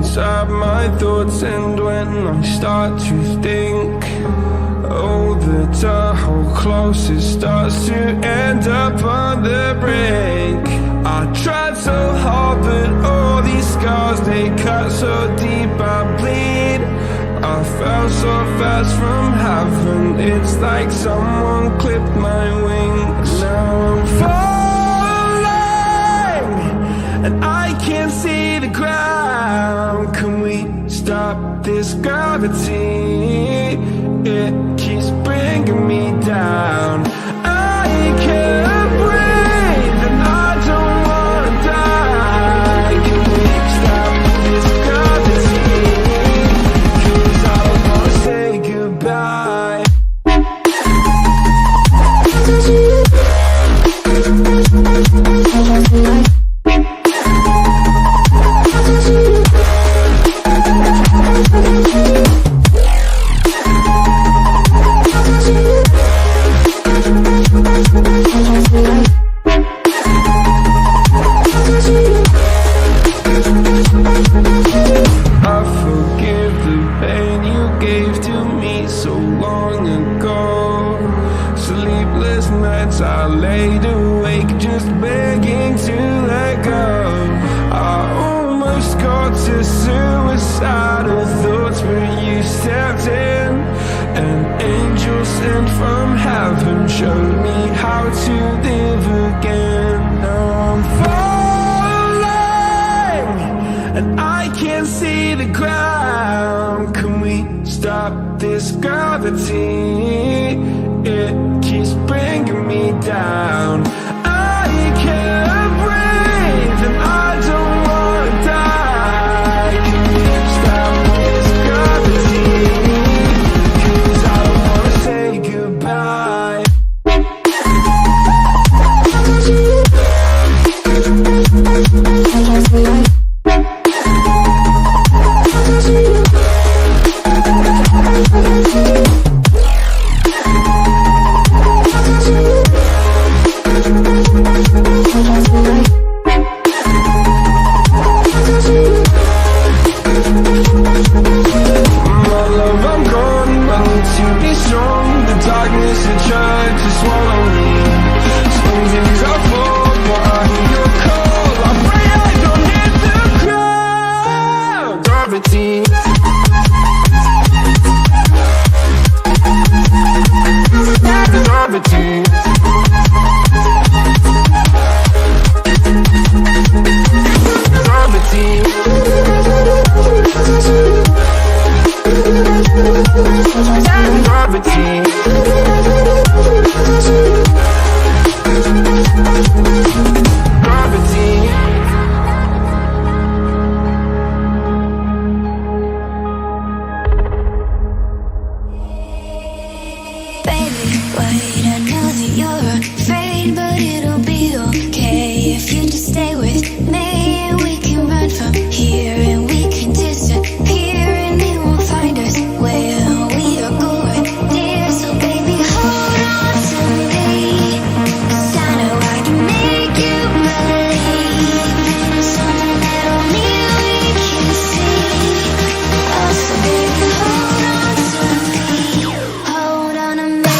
inside my thoughts, and when I start to think, oh, the tunnel close, it starts to end up on the brink. I tried so hard, but all these scars, they cut so deep, I bleed. I fell so fast from heaven, it's like someone clipped my wings. Now I'm falling, and I can't see the ground. Can we stop this gravity? It keeps bringing me down. I can't breathe, and I don't wanna die. Can we stop this gravity? 'Cause I don't wanna say goodbye. I forgive the pain you gave to me so long ago. Sleepless nights I laid awake just begging to let go. I almost got to suicidal thoughts, but you stepped in. An angel sent from heaven showed me how to live again. Now I'm falling, and I can't see the ground. Can we stop this gravity? It keeps bringing me down. I can't breathe, and I don't wanna die. Can we stop this gravity? 'Cause I don't wanna say goodbye. Darkness had tried to swallow me. Some days I fall, but I hear your call. I pray I don't hit the ground. Gravity. Gravity. Gravity. Gravity. Gravity. Baby, wait, I know that you're afraid, but it'll be okay if you just stay with me. We can run from here and we can disappear, and they won't find us where we are going, dear. So baby, hold on to me, 'cause I know I can make you believe something that only we can see. Oh, so baby, hold on to me, hold on to me.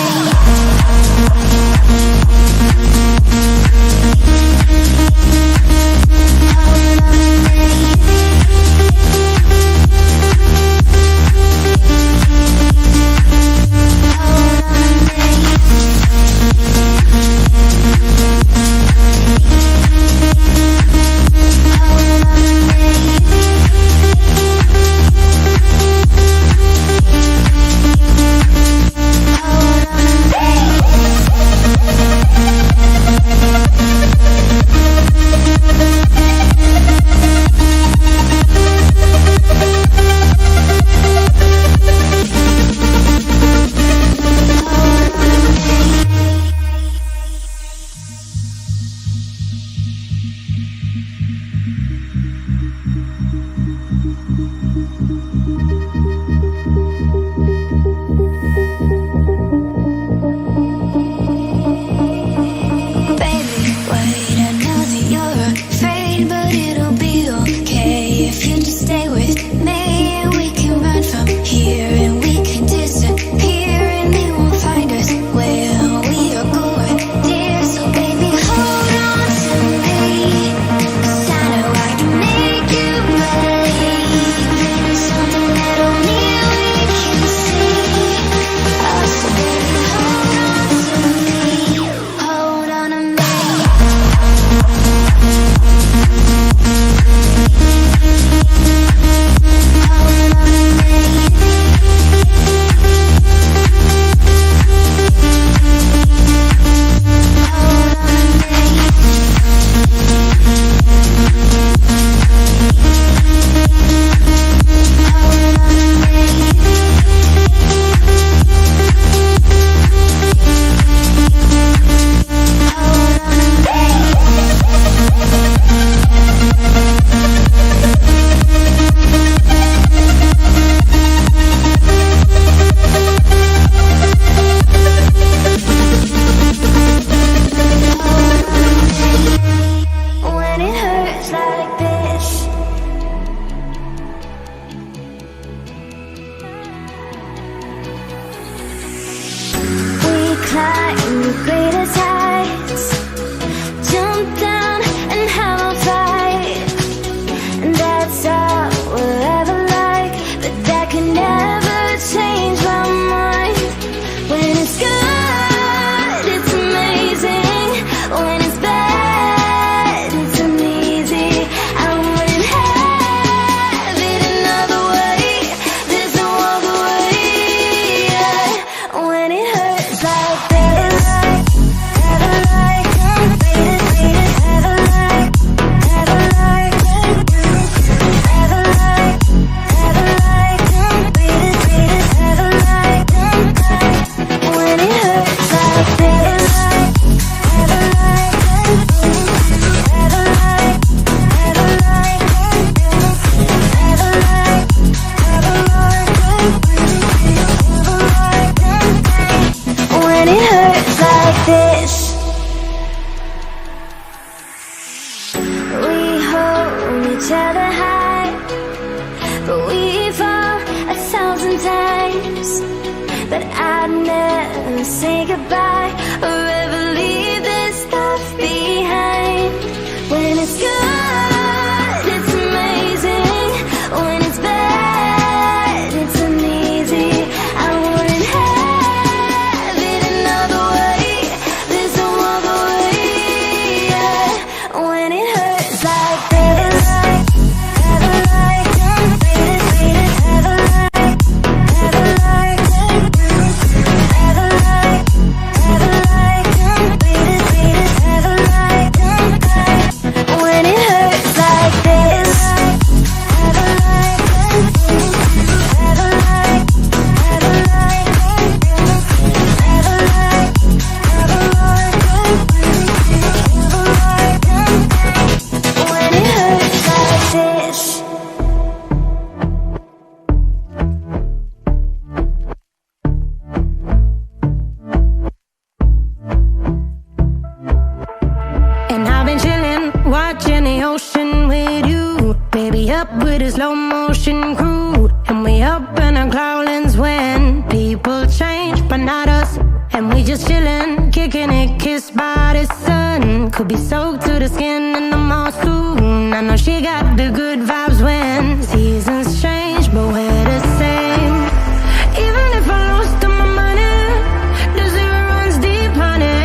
But it'll be okay if you just stay with climb the greatest heights, jump down and have a fight. And that's all we'll ever like, but that can never change my mind. When it's good, it's amazing. When it's bad, it's uneasy. I wouldn't have it another way. There's no other way. When it hurts like this, never like, never like, never like, never like, never like, never like, when it hurts like this, never like, never like, never like, never like, when it hurts like this. We hold each other high, but we fall 1,000 times. But I'd never say goodbye or ever leave this stuff behind. When it's good, it's amazing. When it's bad, it's uneasy. I wouldn't have it another way. There's no other way. When it hurts like this, never like, never like, never like, never like, never like, never like, when it hurts like this, never like, never like, never like, never like, when it hurts like this. And I've been chillin', watching the ocean with you. Baby, up with a slow motion crew. And we up in our clouds when people change, but not us. And we just chillin', kicking it, kissed by the sun. Could be soaked to the skin in the mall soon. I know she got the good vibes when seasons change, but we're the same. Even if I lost all my money, the zero runs deep, honey.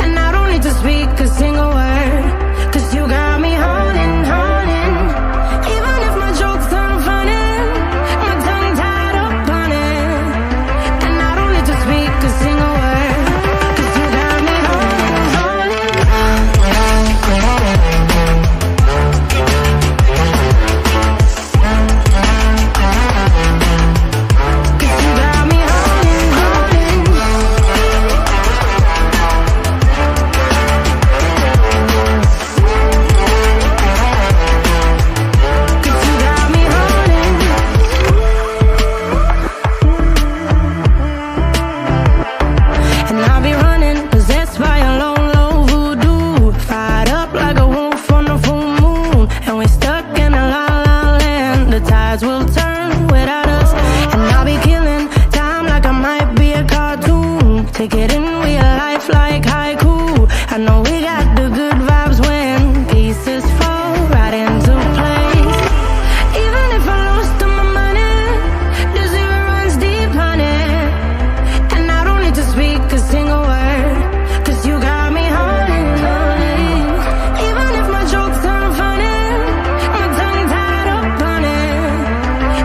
And I don't need to speak a single word, 'cause you got me holding, holding. Even if my jokes aren't funny, my tongue tied up on it. And I don't need to speak a single word, 'cause you got me holding, holding. 'Cause you got me holding, holding. 'Cause you got me holding. And I'll be running, possessed by a low, low voodoo. Fired up like a wolf on the full moon. And we stuck in a la la land. The tides will turn without us. And I'll be killing time like I might be a cartoon. Take it in real life like haiku. I know we got the good vibes when pieces fall right into place. Even if I lost all my money, the zero runs deep, honey. And I don't need to speak a single word, 'cause you got me holding, holding. Even if my jokes aren't funny, my tongue tied up on it.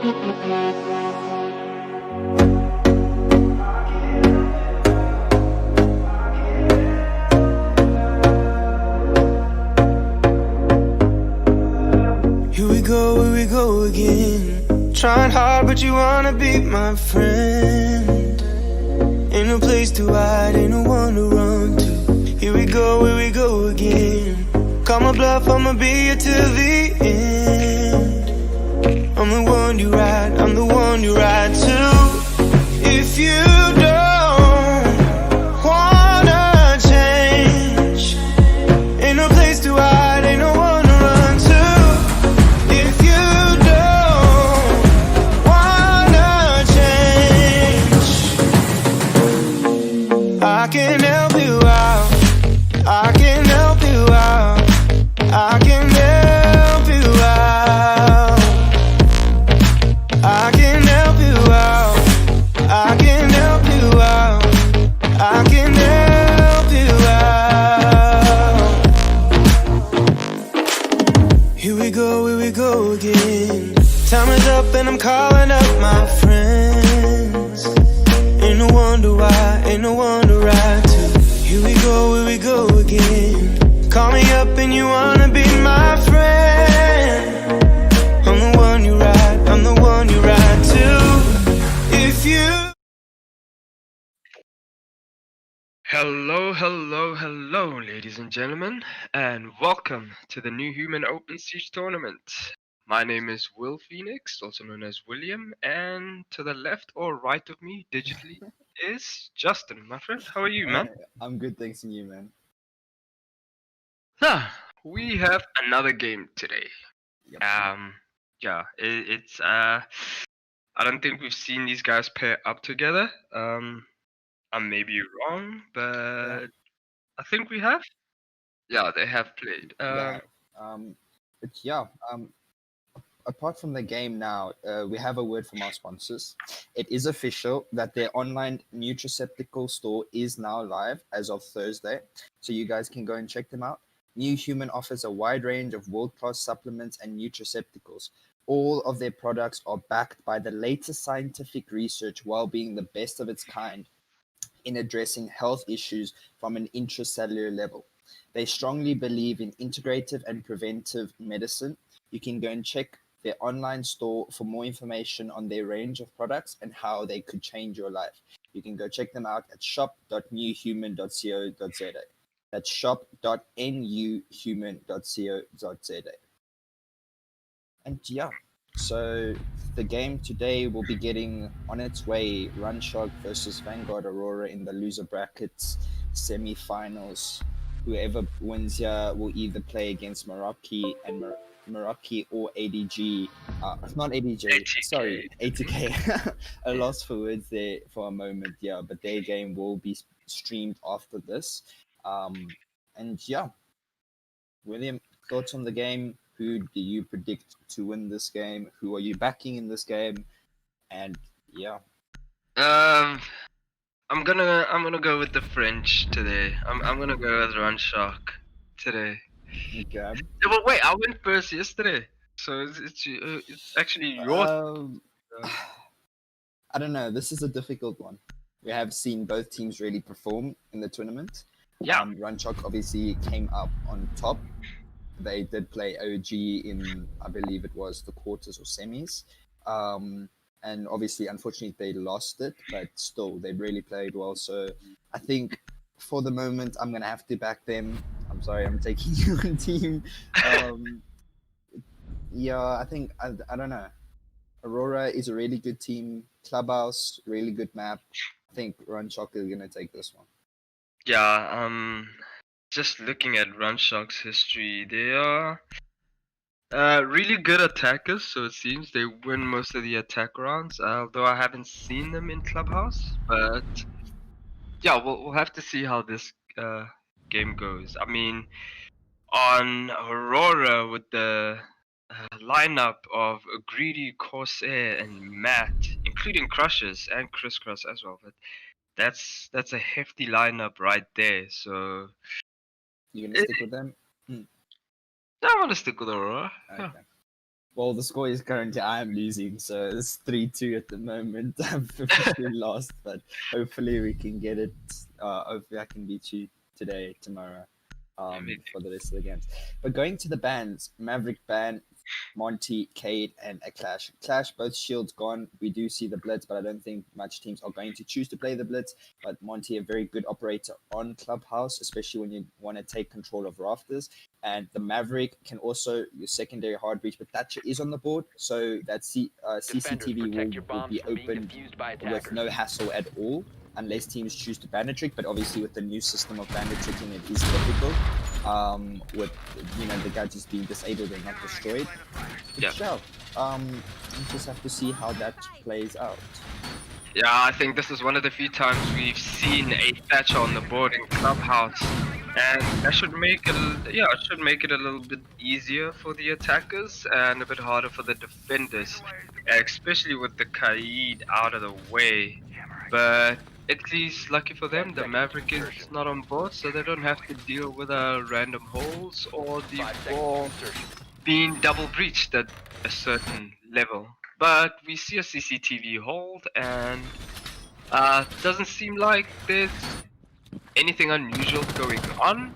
Here we go again. Trying hard, but you wanna be my friend. Ain't no place to hide, ain't no one to run to. Here we go again. Call my bluff, I'ma be here till the end. I'm the one you ride, I'm the one you ride to. If you don't wanna change, ain't no place to hide, ain't no one to run to. If you don't wanna change, I can help you out, I can help you out, I can help you out, I can help you out, I can help you out, I can help you out. Here we go again. Time is up and I'm calling up my friends. Ain't no wonder why, ain't no one to ride to. Here we go again. Call me up and you wanna be my friend. I'm the one you ride, I'm the one you ride to. If you... Hello, ladies and gentlemen, and welcome to the NuHuman Open Siege Tournament. My name is Will Phoenix, also known as William, and to the left or right of me, digitally, is Justin, my friend. How are you, man? I'm good, thanks, and you, man. We have another game today. Yep. It's I don't think we've seen these guys pair up together. I may be wrong, but I think we have. Yeah, they have played. But yeah, apart from the game now, we have a word from our sponsors. It is official that their online nutraceutical store is now live as of Thursday, so you guys can go and check them out. NuHuman offers a wide range of world-class supplements and nutraceuticals. All of their products are backed by the latest scientific research while being the best of its kind in addressing health issues from an intracellular level. They strongly believe in integrative and preventive medicine. You can go and check their online store for more information on their range of products and how they could change your life. You can go check them out at shop.nuhuman.co.za. That's shop.nuhuman.co.za. And yeah, so the game today will be getting on its way. Runshark versus Vanguard Aurora in the loser brackets semi-finals. Whoever wins here will either play against Meraki or ADG. Not ADG, ATK. sorry, ATK. I lost for words there for a moment, yeah, but their game will be streamed after this. And yeah, William, thoughts on the game? Who do you predict to win this game? Who are you backing in this game? And yeah, I'm gonna go with the French today. I'm gonna go with Runshark today. okay. Yeah, but wait, I went first yesterday, so it's actually your. I don't know. This is a difficult one. We have seen both teams really perform in the tournament. Yeah. Runchok obviously came up on top. They did play OG in, I believe it was the quarters or semis. And obviously, unfortunately, they lost it, but still, they really played well. So I think for the moment, I'm going to have to back them. I'm sorry, I'm taking you on team. Yeah, I think, I don't know. Aurora is a really good team. Clubhouse, really good map. I think Runchok is going to take this one. Yeah, just looking at Runshark's history, they are really good attackers, so it seems they win most of the attack rounds, although I haven't seen them in Clubhouse, but yeah, we'll have to see how this game goes. I mean, on Aurora with the lineup of Greedy, Corsair, and Matt, including Crushers and Crisscross as well, but that's a hefty lineup right there, so... You gonna stick with them? I want to stick with Aurora. Okay. Well, the score is currently I am losing, so it's 3-2 at the moment. I'm officially lost, but hopefully we can get it. Hopefully I can beat you today, tomorrow, Maybe. for the rest of the games. But going to the bans, Maverick ban, Monty, Cade, and a Clash. Clash, both shields gone. We do see the Blitz, but I don't think much teams are going to choose to play the Blitz. But Monty, a very good operator on Clubhouse, especially when you want to take control of rafters. And the Maverick can also use secondary hard breach, but Thatcher is on the board, so that CCTV will be opened with no hassle at all, unless teams choose to bandit trick. But obviously, with the new system of bandit tricking, it is difficult. With the gadgets being disabled and not destroyed. Yeah. So, we just have to see how that plays out. Yeah, I think this is one of the few times we've seen a Thatcher on the board in Clubhouse, and that should make it a little bit easier for the attackers and a bit harder for the defenders, especially with the Kaid out of the way. But at least lucky for them, the Maverick is not on board, so they don't have to deal with random holes or the wall being double breached at a certain level. But we see a CCTV hold, and doesn't seem like there's anything unusual going on.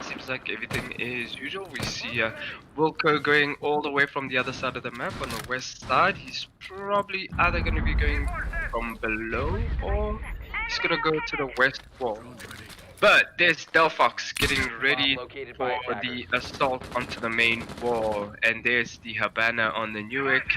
Seems like everything is usual. We see Wilco going all the way from the other side of the map on the west side. He's probably either going to be going from below or he's going to go to the west wall. But there's Delphox getting ready for the assault onto the main wall, and there's the Habana on the Newick,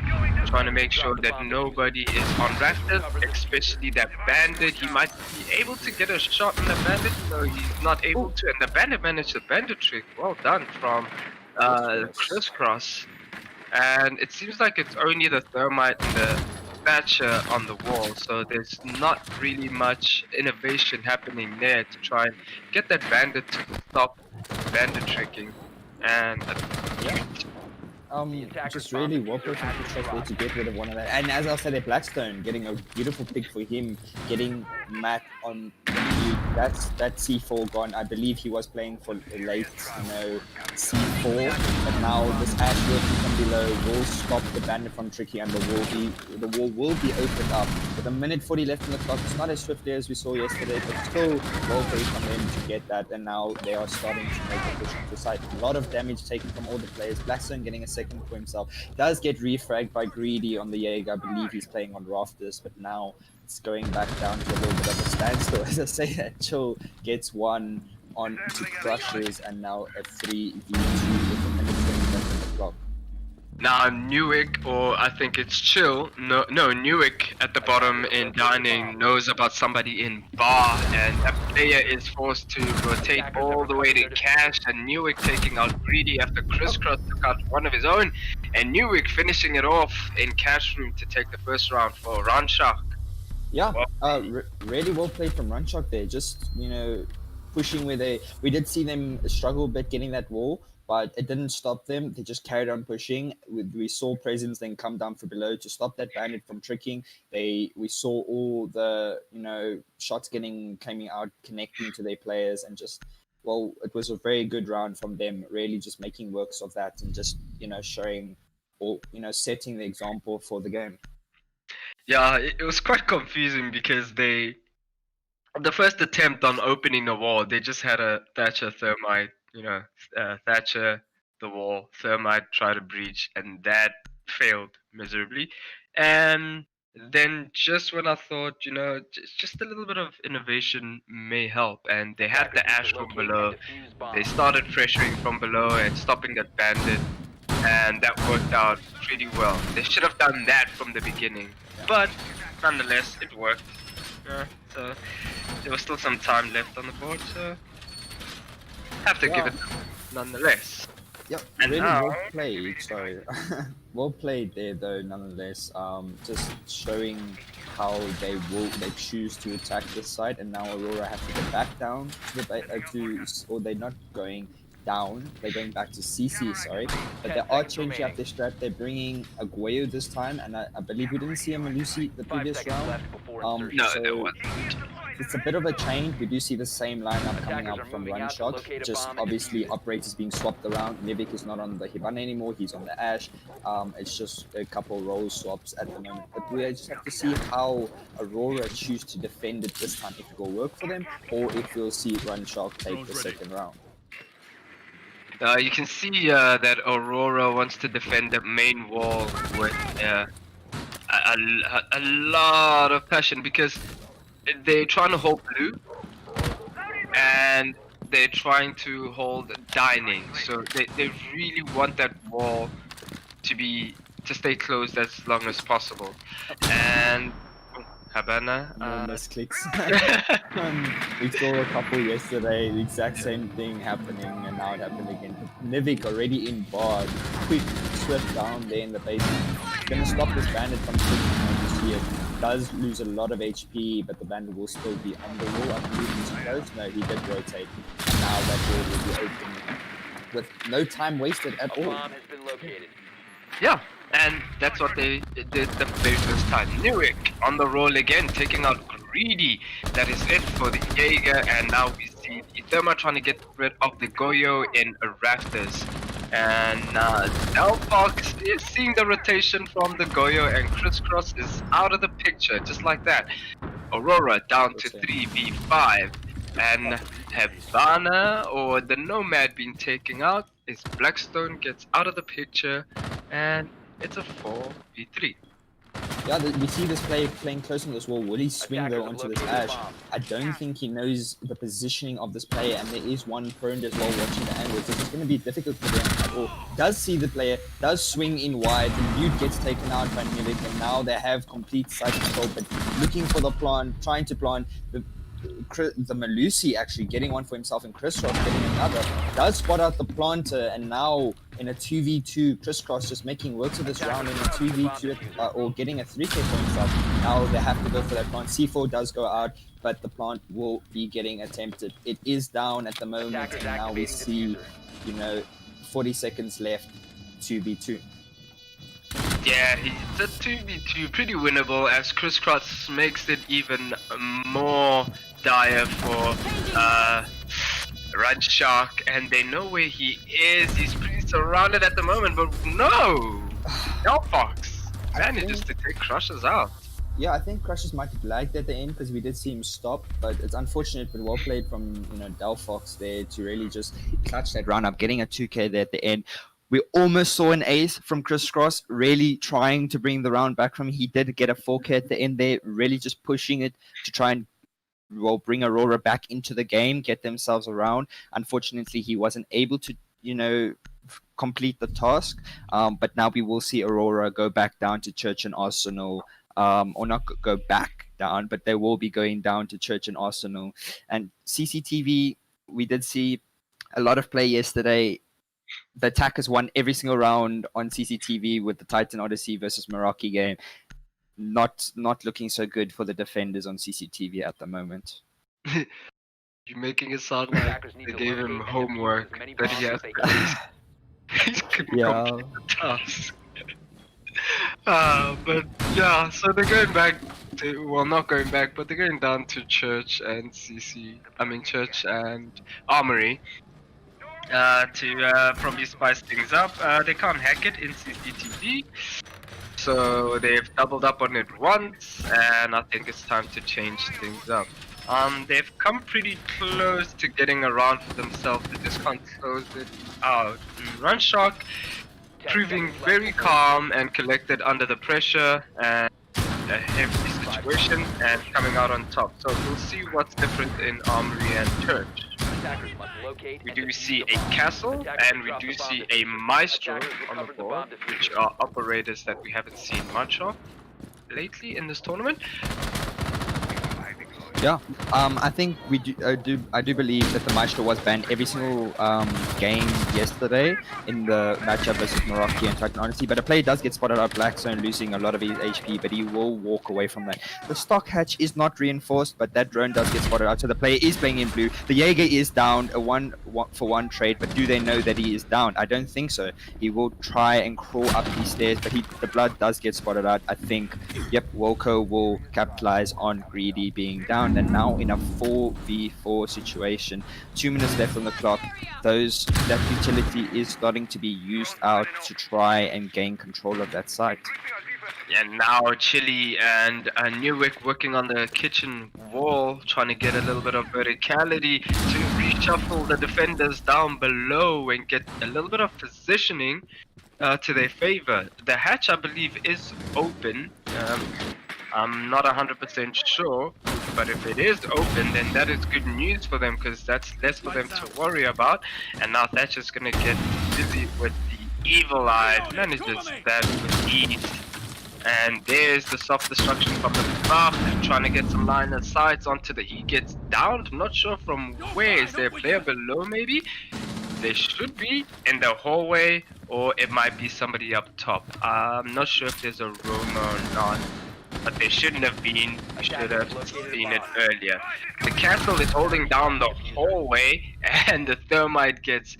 trying to make sure that nobody is on Raptor, especially that bandit. He might be able to get a shot on the bandit, so he's not able to, and the bandit managed the bandit trick. Well done from Crisscross. And it seems like it's only the Thermite and the Thatcher on the wall, so there's not really much innovation happening there to try and get that bandit to stop bandit tricking. And just really well played from Kushek there to get rid of one of that. And as I said, at Blackstone, getting a beautiful pick for him, getting Matt on that C4 gone. I believe he was playing for late, C4, but now this Ash working from below will stop the bandit from tricky, and the wall will be opened up. With a minute 40 left on the clock, it's not as swiftly as we saw yesterday, but still well played from them to get that, and now they are starting to make a push to the side. A lot of damage taken from all the players. Blackstone getting a second for himself. Does get refragged by Greedy on the Jaeger. I believe he's playing on rafters, but now it's going back down to a little bit of a standstill. As I say, that Chill gets one on to Crushers, and now a 3v2 with a minute 20 left on the clock. now Newick, or I think it's Chill, no Newick at the bottom in dining knows about somebody in bar, and that player is forced to rotate all the way to cash, and Newick taking out Greedy after Crisscross took out one of his own, and Newick finishing it off in cash room to take the first round for Ranshark. Yeah, really well played from Runshock there. Just, pushing where we did see them struggle a bit getting that wall, but it didn't stop them. They just carried on pushing. We saw Presence then come down from below to stop that bandit from tricking. We saw all the, shots coming out, connecting to their players, and just, well, it was a very good round from them, really just making works of that and just, showing or, setting the example for the game. Yeah, it was quite confusing because the first attempt on opening the wall, they just had a Thatcher Thermite, Thatcher the wall, Thermite try to breach, and that failed miserably. And then just when I thought, just a little bit of innovation may help, and they had the Ash from below, they started pressuring from below and stopping that bandit, and that worked out pretty well. They should have done that from the beginning, but nonetheless, it worked. So there was still some time left on the board, so have to give it Yep, nonetheless. And really now, well played. Sorry, well played there though. Nonetheless, just showing how they choose to attack this side, and now Aurora have to go back down to the or they're not going down. They're going back to CC. Sorry, but they are changing up their strat. They're bringing Aguayo this time, and I believe we didn't see a Malusi the previous round. no, there wasn't. it's a bit of a change. We do see the same lineup coming out from Run Shock. Just obviously operators being swapped around. Nivik is not on the Hibana anymore. He's on the Ash. It's just a couple role swaps at the moment. But we just have to see how Aurora choose to defend it this time. If it will work for them, or if we'll see Run Shock take the second round. You can see that Aurora wants to defend the main wall with a lot of passion, because they're trying to hold blue and they're trying to hold dining, so they really want that wall to stay closed as long as possible. And Habana, misclicks. We saw a couple yesterday, the exact same thing happening, and now it happened again. Nivik already in bar, quick swift down there in the basement. Gonna stop this bandit from switching. You see it does lose a lot of HP, but the bandit will still be on the wall. I believe he's close. No, he did rotate. And now that wall will be open with no time wasted at all. yeah, and that's what they did the very first time. Newick on the roll again, taking out Greedy. That is it for the Jaeger, and now we see the Therma trying to get rid of the Goyo in Rafters. And Delphox is seeing the rotation from the Goyo, and Crisscross is out of the picture, just like that. Aurora down to 3v5, and Havana, or the Nomad, being taken out, is Blackstone gets out of the picture, and it's a 4v3. Yeah, we see this player playing close on this wall. Will he swing though onto this Ash? I don't think he knows the positioning of this player, and there is one prone as well watching the angle, so it's going to be difficult for them. Or does see the player, does swing in wide, the dude gets taken out by Nivik, and now they have complete side control, but looking for the plant, trying to plant. The Malusi actually getting one for himself, and Crisscross getting another. Does spot out the planter, and now in a 2v2, Crisscross just making works of this round in a 2v2 or getting a 3k for himself. Now they have to go for that plant. C4 does go out, but the plant will be getting attempted. It is down at the moment, and now we see, 40 seconds left, 2v2. Yeah, it's a 2v2, pretty winnable, as Crisscross makes it even more dire for Run Shark, and they know where he is. He's pretty surrounded at the moment, but no! Delphox manages to take Crushers out. Yeah, I think Crushers might have lagged at the end because we did see him stop, but it's unfortunate, but well played from Delphox there to really just clutch that round up, getting a 2k there at the end. We almost saw an ace from Crisscross, really trying to bring the round back from him. He did get a 4k at the end there, really just pushing it to try and bring Aurora back into the game, get themselves around. Unfortunately, he wasn't able to, complete the task. But now we will see Aurora go back down to Church and Arsenal, or not go back down, but they will be going down to Church and Arsenal. And CCTV, we did see a lot of play yesterday. The attackers won every single round on CCTV with the Titan Odyssey versus Meraki game. Not looking so good for the defenders on CCTV at the moment. You're making it sound like they gave him homework that he has to He's gonna complete the task. But yeah, so they're going back to, well, not going back, but they're going down to Church and Church and Armory. To probably spice things up. They can't hack it in CCTV, so they've doubled up on it once, and I think it's time to change things up. They've come pretty close to getting around for themselves, they just can't close it out. Run Shark proving very calm and collected under the pressure and a heavy situation, and coming out on top. So we'll see what's different in Armory and Church. We do see a castle, and we do see a maestro on the board, which are operators that we haven't seen much of lately in this tournament. Yeah, I think I do believe that the Maestro was banned every single game yesterday in the matchup versus Meraki and Titan Odyssey, but a player does get spotted out Blackstone, losing a lot of his HP, but he will walk away from that. The stock hatch is not reinforced, but that drone does get spotted out, so the player is playing in blue. The Jaeger is down, a 1-for-1 trade, but do they know that he is down? I don't think so. He will try and crawl up these stairs, but the blood does get spotted out. I think, yep, Wilco will capitalize on Greedy being down. down. They're now in a 4v4 situation. 2 minutes left on the clock. That utility is starting to be used out to try and gain control of that site. And now Chili and Newick working on the kitchen wall, trying to get a little bit of verticality to reshuffle the defenders down below and get a little bit of positioning to their favor. The hatch, I believe, is open. I'm not 100% sure, but if it is open, then that is good news for them, because that's less for them to worry about. And now Thatcher's gonna get busy with the evil eye, manages that with ease. And there's the self-destruction from the back, trying to get some line of sights onto the. He gets down. I'm not sure from where. Is there a player below? Maybe there should be in the hallway, or it might be somebody up top. I'm not sure if there's a roamer or not, but there shouldn't have been. I should have seen it earlier. The castle is holding down the hallway, and the thermite gets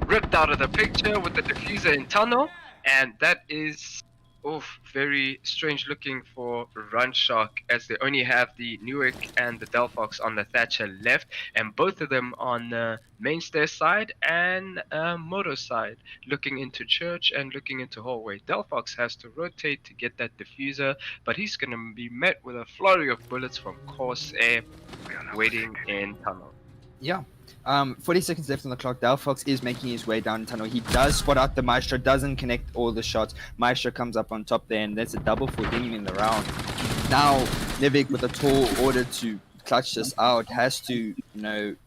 ripped out of the picture with the diffuser in tunnel, and that is. Oof, very strange looking for Run Shark, as they only have the Newick and the Delphox on the Thatcher left, and both of them on the mainstair side and motor side, looking into church and looking into hallway. Delphox has to rotate to get that diffuser, but he's going to be met with a flurry of bullets from Corsair waiting in tunnel. Yeah. 40 seconds left on the clock. Delphox is making his way down the tunnel. He does spot out the Maestro, doesn't connect all the shots. Maestro comes up on top there, and that's a double for him in the round. Now, Livik with a tall order to clutch this out, has to,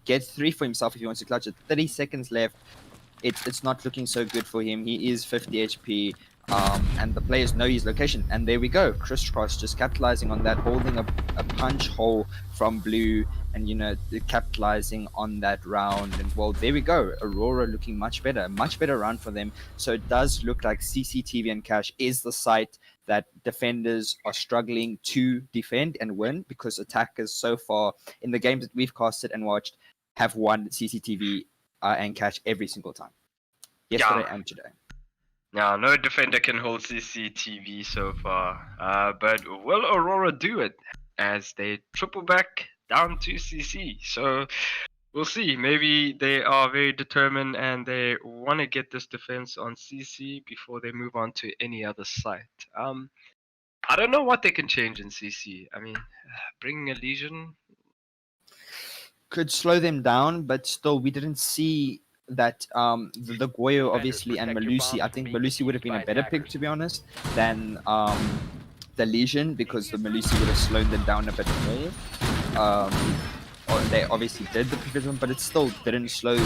get 3 for himself if he wants to clutch it. 30 seconds left. It's not looking so good for him. He is 50 HP. And the players know his location, and there we go. Crisscross just capitalizing on that, holding a punch hole from blue, and capitalizing on that round. And well, there we go. Aurora looking much better round for them. So it does look like CCTV and Cash is the site that defenders are struggling to defend and win, because attackers so far in the games that we've casted and watched have won CCTV and Cash every single time. Yesterday and today. Now, no defender can hold CCTV so far, but will Aurora do it as they triple back down to CC? So we'll see. Maybe they are very determined and they want to get this defense on CC before they move on to any other site. I don't know what they can change in CC. I mean, bringing a Legion could slow them down, but still, we didn't see that the Goyo obviously and Malusi. I think Malusi would have been a better pick, to be honest, than the Legion, because the Malusi would have slowed them down a bit more. Or they obviously did the provision, but it still didn't slow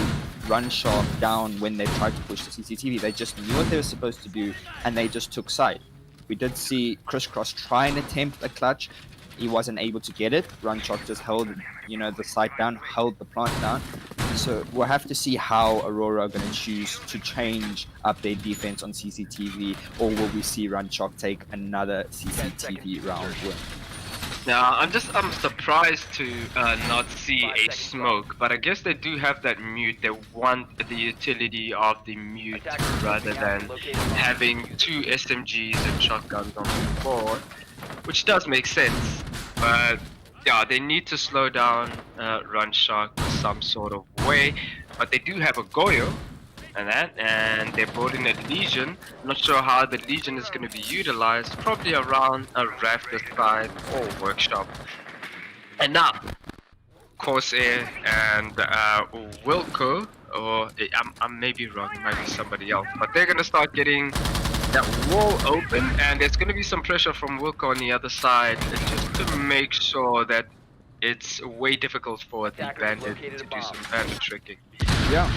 Run Shark down when they tried to push the CCTV. They just knew what they were supposed to do, and they just took side. We did see Crisscross try and attempt a clutch. He wasn't able to get it. Run Shark just held, the site down, held the plant down. So we'll have to see how Aurora are going to choose to change up their defense on CCTV, or will we see Run Shark take another CCTV round win? Now, I'm surprised to not see a smoke, but I guess they do have that mute. They want the utility of the mute rather than having 2 SMGs and shotguns on the board, which does make sense. But yeah, they need to slow down Run Shark some sort of way. But they do have a Goyo and they're building a Legion. Not sure how the Legion is going to be utilized. Probably around a rafter side or workshop. And now, Corsair and Wilco, or I may be wrong, it might be somebody else, but they're going to start getting that wall open, and there's going to be some pressure from Wilco on the other side, just to make sure that it's way difficult for the bandit to do some bandit tricking. Yeah.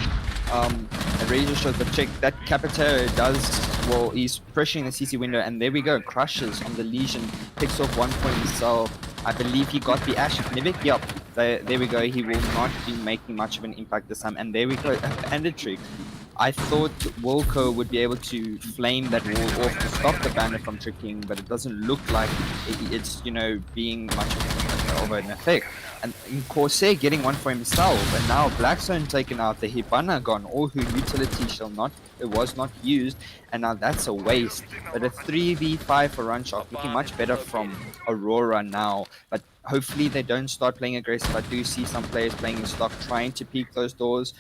It really just shows the trick that Capitero does. Well, he's pressuring the CC window, and there we go. Crushes on the Legion, picks off 1 point himself. I believe he got the Ash of Nivik. Yep, there we go. He will not be making much of an impact this time, and there we go. Bandit trick. I thought Wilco would be able to flame that wall off to stop the bandit from tricking, but it doesn't look like it's being much of an effect. And in Corsair getting one for himself, and now Blackstone taken out, the Hibana gone, all who utility was not used, and now that's a waste. But a 3v5 for Runshock, looking much better from Aurora now. But hopefully they don't start playing aggressive. I do see some players playing in stock, trying to peek those doors.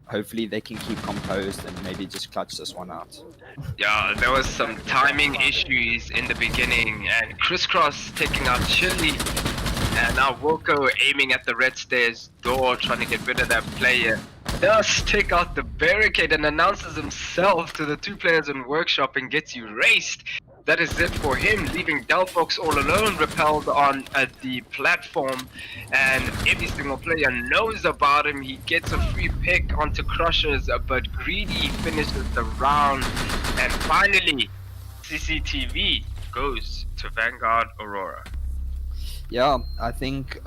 Hopefully they can keep composed and maybe just clutch this one out. Yeah, there was some timing issues in the beginning, and Crisscross taking out Chili, and now Wilco aiming at the red stairs door, trying to get rid of that player. Does take out the barricade and announces himself to the two players in workshop and gets erased. That is it for him, leaving Delphox all alone, repelled on the platform, and every single player knows about him. He gets a free pick onto Crushers, but Greedy finishes the round, and finally, CCTV goes to Vanguard Aurora. Yeah, I think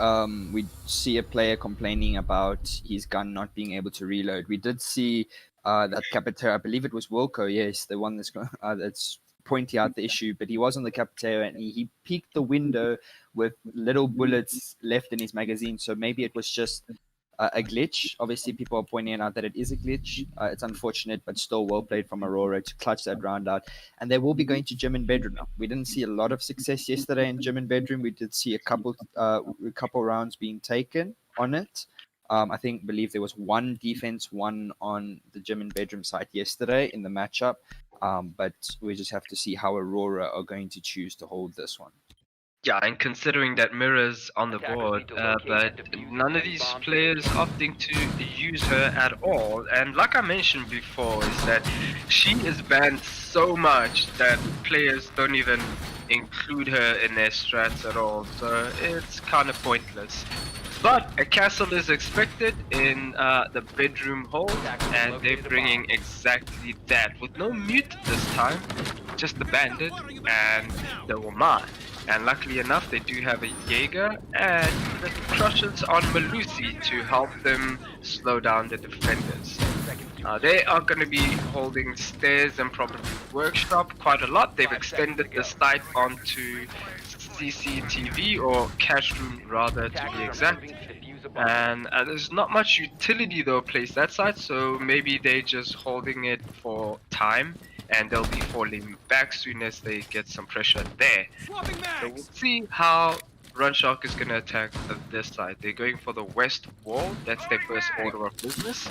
we see a player complaining about his gun not being able to reload. We did see that Capitera, I believe it was Wilco, yes, the one that's pointing out the issue, but he was on the Capitera and he peeked the window with little bullets left in his magazine, so maybe it was just a glitch. Obviously, people are pointing out that it is a glitch. It's unfortunate, but still well played from Aurora to clutch that round out. And they will be going to gym and bedroom now. We didn't see a lot of success yesterday in gym and bedroom. We did see a couple rounds being taken on it. I believe there was one defense, one on the gym and bedroom side yesterday in the matchup. But we just have to see how Aurora are going to choose to hold this one. Yeah, and considering that Mirror's on the board, but none of these players opting to use her at all. And like I mentioned before, is that she is banned so much that players don't even include her in their strats at all. So it's kind of pointless. But a castle is expected in the bedroom hold, and they're bringing exactly that. With no mute this time, just the bandit and the Oman. And luckily enough, they do have a Jaeger and the Crushers on Malusi to help them slow down the defenders. They are going to be holding stairs and probably workshop quite a lot. They've extended the site onto CCTV, or cash room rather to be exact. And there's not much utility though placed that side, so maybe they're just holding it for time. And they'll be falling back soon as they get some pressure there. So we'll see how Runshock is going to attack this side. They're going for the west wall. That's their first order of business.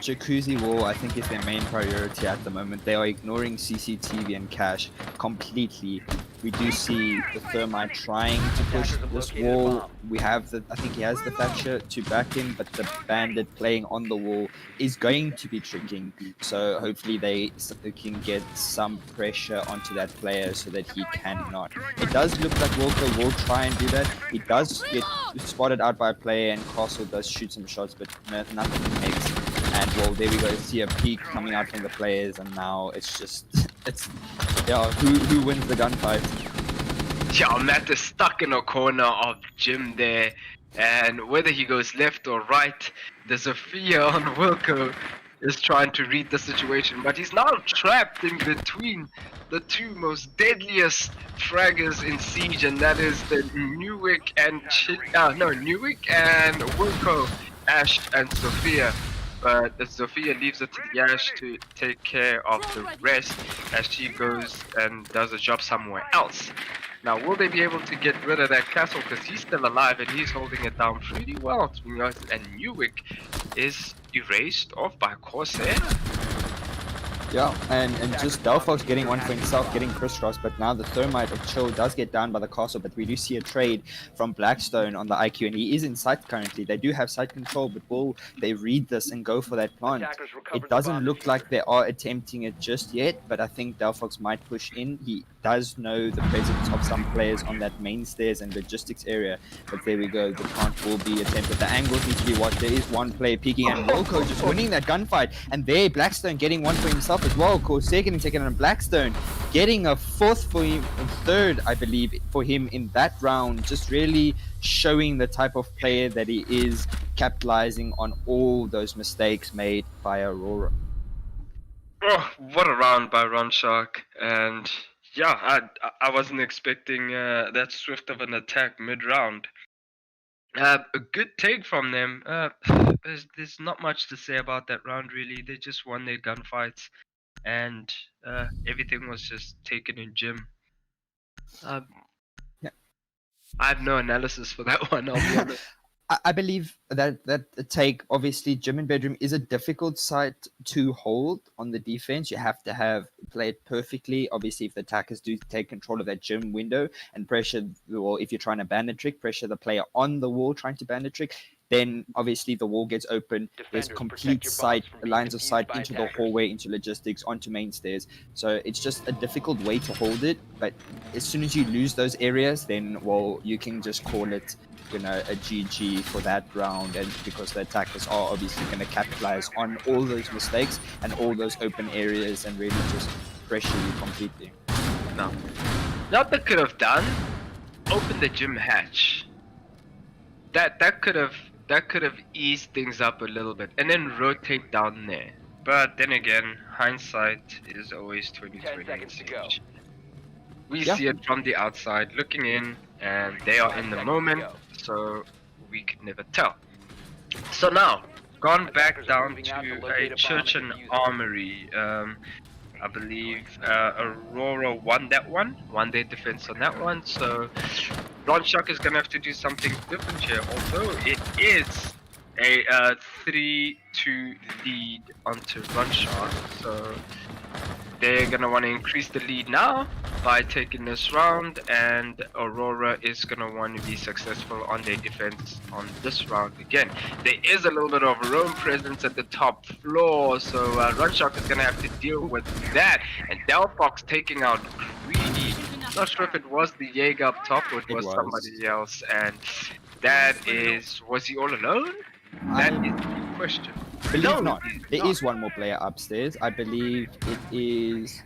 Jacuzzi wall, I think, is their main priority at the moment. They are ignoring CCTV and cash completely. We do see the Thermite trying to push this wall. We have I think he has the Thatcher to back him, but the Bandit playing on the wall is going to be tricking. So hopefully they can get some pressure onto that player so that he cannot. It does look like Walker will try and do that. He does get spotted out by a player, and Castle does shoot some shots, but nothing makes. And well, there we go. See a peek coming out from the players, and now it's who wins the gunfight? Yeah, Matt is stuck in a corner of Jim there, and whether he goes left or right, there's a fear on Wilco is trying to read the situation, but he's now trapped in between the two most deadliest fraggers in Siege, and that is the Newick and Wilco, Ash and Sophia. But Sophia leaves it to the Ash to take care of the rest as she goes and does a job somewhere else. Now, will they be able to get rid of that castle? Because he's still alive and he's holding it down pretty well, to be honest. And Newick is erased off by Corsair. Yeah, and just Delphox getting one for himself, getting crisscrossed, but now the Thermite of Chill does get down by the castle, but we do see a trade from Blackstone on the IQ, and he is in sight currently. They do have site control, but will they read this and go for that plant? It doesn't look like they are attempting it just yet, but I think Delphox might push in. He does know the presence of some players on that main stairs and logistics area, but there we go, the plant will be attempted. The angles need to be watched. There is one player peeking, and Wilco just winning that gunfight, and there Blackstone getting one for himself as well. Corsair getting taken on Blackstone, getting a fourth for him, a third, I believe, for him in that round. Just really showing the type of player that he is, capitalizing on all those mistakes made by Aurora. Oh, what a round by Runshock, and Yeah, I wasn't expecting that swift of an attack mid round. A good take from them. There's not much to say about that round really. They just won their gunfights, and everything was just taken in gym. Uh, Yeah. I have no analysis for that one. I'll be honest. I believe that take, obviously gym and bedroom is a difficult site to hold on the defense. You have to have play it perfectly. Obviously, if the attackers do take control of that gym window and pressure the wall, if you're trying to ban a trick, pressure the player on the wall trying to ban a trick, then obviously the wall gets open. There's complete sight, lines of sight into the hallway, into logistics, onto main stairs. So it's just a difficult way to hold it. But as soon as you lose those areas, then well, you can just call it, you know, a GG for that round, and because the attackers are obviously going to capitalize on all those mistakes and all those open areas and really just pressure you completely. No. Not they could have done. Open the gym hatch. That could have eased things up a little bit, and then rotate down there. But then again, hindsight is always 2020. 10 seconds to go. We Yeah. see it from the outside looking in, and they are in the 5 seconds to moment, go. so we could never tell. So now, gone back Attackers are down moving out to to locate a a bomb church and and defuse it. armory. I believe Aurora won that one, won their defense on that one. So Ron Shock is gonna have to do something different here. Although it is a 3-2 lead onto Ron Shock, so they're gonna want to increase the lead now by taking this round, and Aurora is gonna want to be successful on their defense on this round again. There is a little bit of roam presence at the top floor, so Runshock is gonna have to deal with that. And Delphox taking out Greedy. Not sure if it was the Jaeger up top or it was somebody else, and that is, was he all alone? That is the question. Believe No, not. he's There not. is one more player upstairs. I believe it is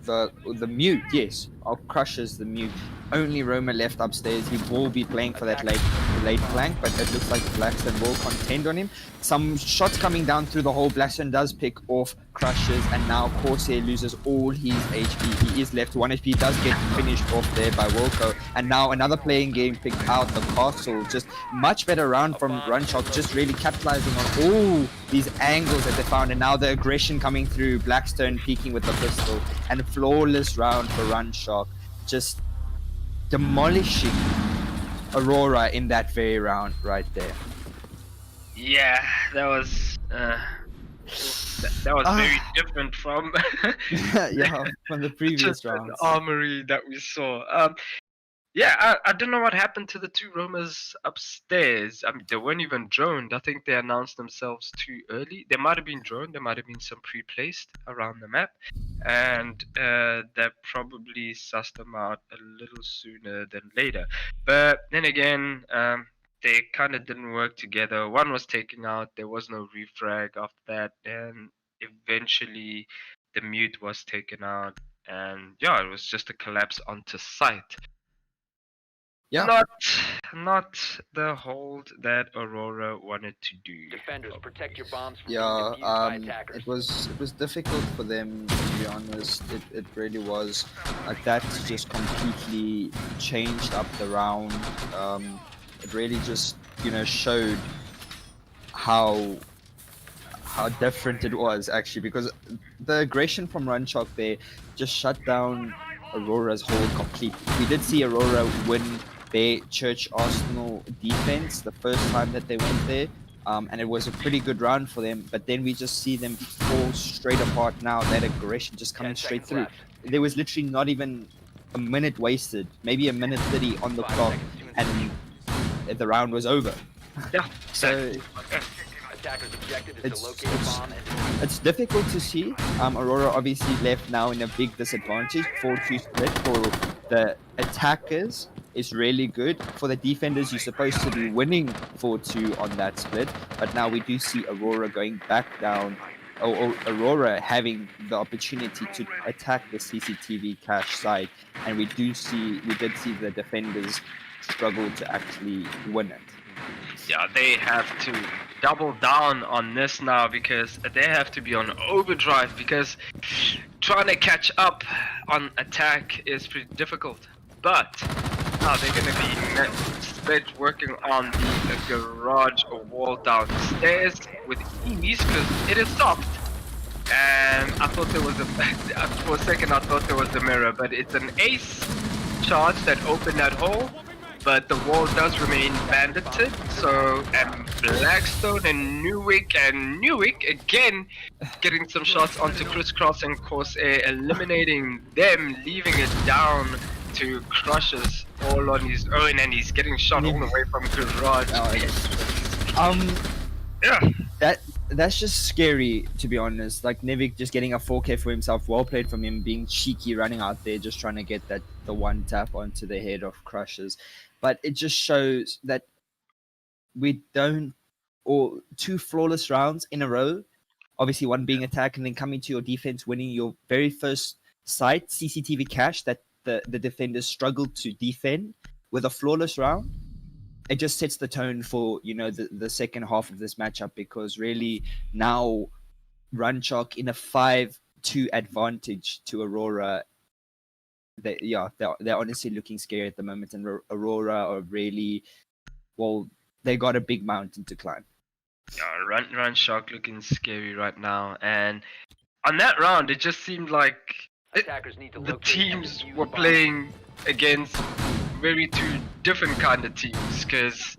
the mute. Yes, I'll crushes the mute. Only Roma left upstairs. He will be playing for that late flank, but it looks like Blackstone will contend on him. Some shots coming down through the hole. Blackstone does pick off crushes, and now Corsair loses all his HP. He is left 1 HP. Does get finished off there by Wilco, and now another playing game picked out the castle. Just much better round from Runshock, just really capitalizing on all these angles that they found, and now the aggression coming through. Blackstone peeking with the pistol, and a flawless round for Runshock, just demolishing Aurora in that very round right there. Yeah, that was that was very different from Yeah, from the previous just an rounds. armory that we saw. Yeah, I don't know what happened to the two roamers upstairs. I mean, they weren't even droned. I think they announced themselves too early. They might have been droned. There might have been some pre-placed around the map, and that probably sussed them out a little sooner than later. But then again, they kind of didn't work together. One was taken out. There was no refrag after that, and eventually the mute was taken out. And yeah, it was just a collapse onto site. Yeah. Not the hold that Aurora wanted to do. Defenders, protect your bombs from Yeah, being defused by attackers. it was difficult for them, to be honest. It really was. Like, that just completely changed up the round. It really just, you know, showed how different it was actually, because the aggression from Runshock there just shut down Aurora's hold completely. We did see Aurora win their Church Arsenal defense the first time that they went there, and it was a pretty good round for them, but then we just see them fall straight apart now, that aggression just coming 10 straight seconds through. left. There was literally not even a minute wasted, maybe a minute 30 on the 5 clock, seconds to and the round was over. Yeah. So Attackers' objective is It's- to locate a it's- bomb and defuse it. it's difficult to see. Aurora obviously left now in a big disadvantage. 4-2 split for the attackers is really good. For the defenders, you're supposed to be winning 4-2 on that split. But now we do see Aurora going back down, or Aurora having the opportunity to attack the CCTV cache side. And we did see the defenders struggle to actually win it. Yeah, they have to double down on this now because they have to be on overdrive because trying to catch up on attack is pretty difficult. But now they're going to be spent working on the garage wall downstairs with ease because it is soft. And I thought there was a for a second I thought there was a mirror, but it's an ace charge that opened that hole. But the wall does remain bandited, so and Blackstone and Newick again getting some shots onto Crisscross and Corsair, eliminating them, leaving it down to Crushes all on his own, and he's getting shot all the way from garage. Yeah. That's just scary, to be honest. Like Nevik just getting a 4K for himself. Well played from him, being cheeky, running out there, just trying to get the one tap onto the head of Crushes. But it just shows that we don't, or two flawless rounds in a row. Obviously, one being attack and then coming to your defense, winning your very first sight CCTV cache that the defenders struggled to defend with a flawless round. It just sets the tone for the second half of this matchup, because really now Runchok in a 5-2 advantage to Aurora. They're honestly looking scary at the moment, and Aurora are really, well, they got a big mountain to climb. Runchok looking scary right now, and on that round it just seemed like Attackers need to the locate teams and defuse were bombs. playing against very two different kind of teams, because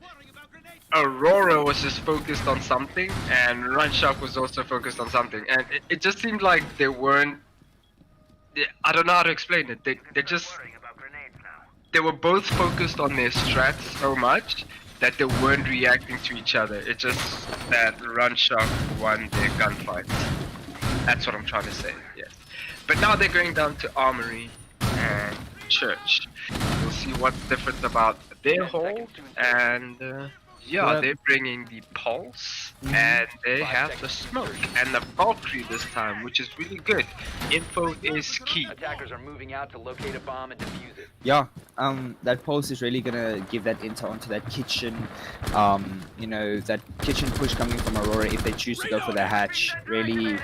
Aurora was just focused on something and Runchok was also focused on something, and it just seemed like they weren't, I don't know how to explain it, they were both focused on their strats so much that they weren't reacting to each other. It's just that Runchok won their gunfights. That's what I'm trying to say, yes. But now they're going down to Armory and Church. We'll see what's different about their hold, and they're bringing the Pulse, and they have the Smoke and the Valkyrie this time, which is really good. Info is key. Attackers are moving out to locate a bomb and defuse it. Yeah, that Pulse is really gonna give that intel onto that kitchen, that kitchen push coming from Aurora if they choose to go for the hatch. Really,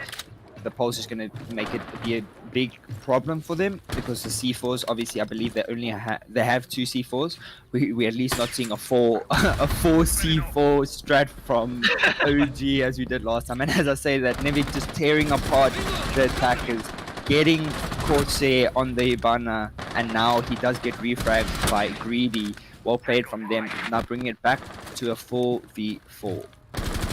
the Pulse is gonna make it be a big problem for them, because the C4s, obviously, I believe they only they have 2 C4s. We're at least not seeing a 4 C4 strat from OG as we did last time. And as I say that, Nevik just tearing apart the attackers, getting Corsair on the Hibana, and now he does get refragged by Greedy. Well played from them. Now bringing it back to a 4v4.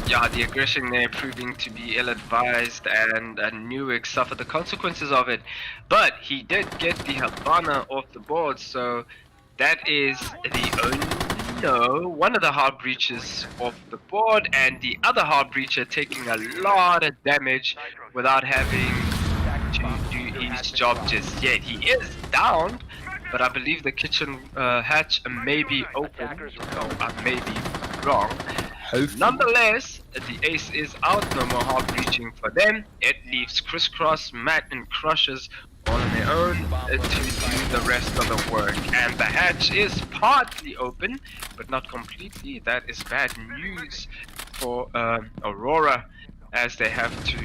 Yeah, the aggression there proving to be ill-advised, and Newick suffered the consequences of it. But he did get the Habana off the board, so that is one of the hard breaches off the board, and the other hard breacher taking a lot of damage without having to do his job just yet. He is downed, but I believe the kitchen hatch may be open. No, I may be wrong. Nonetheless, the ace is out, no more hard breaching for them. It leaves Crisscross, Matt, and Crushes all on their own to do the rest of the work. And the hatch is partly open, but not completely. That is bad news for Aurora, as they have to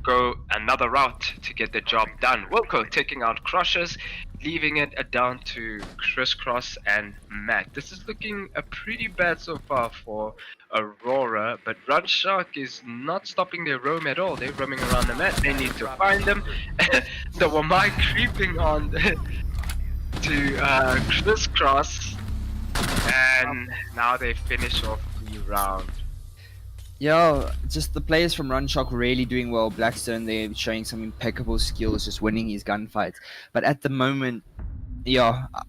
go another route to get the job done. Wilco taking out Crushes, leaving it down to Crisscross and Matt. This is looking pretty bad so far for Aurora, but Runchok is not stopping their roam at all. They're roaming around the map. They need to find them. The Wamai creeping on to Crisscross, and now they finish off the round. Yeah, just the players from Runchok really doing well. Blackstone, they're showing some impeccable skills, just winning his gunfights. But at the moment,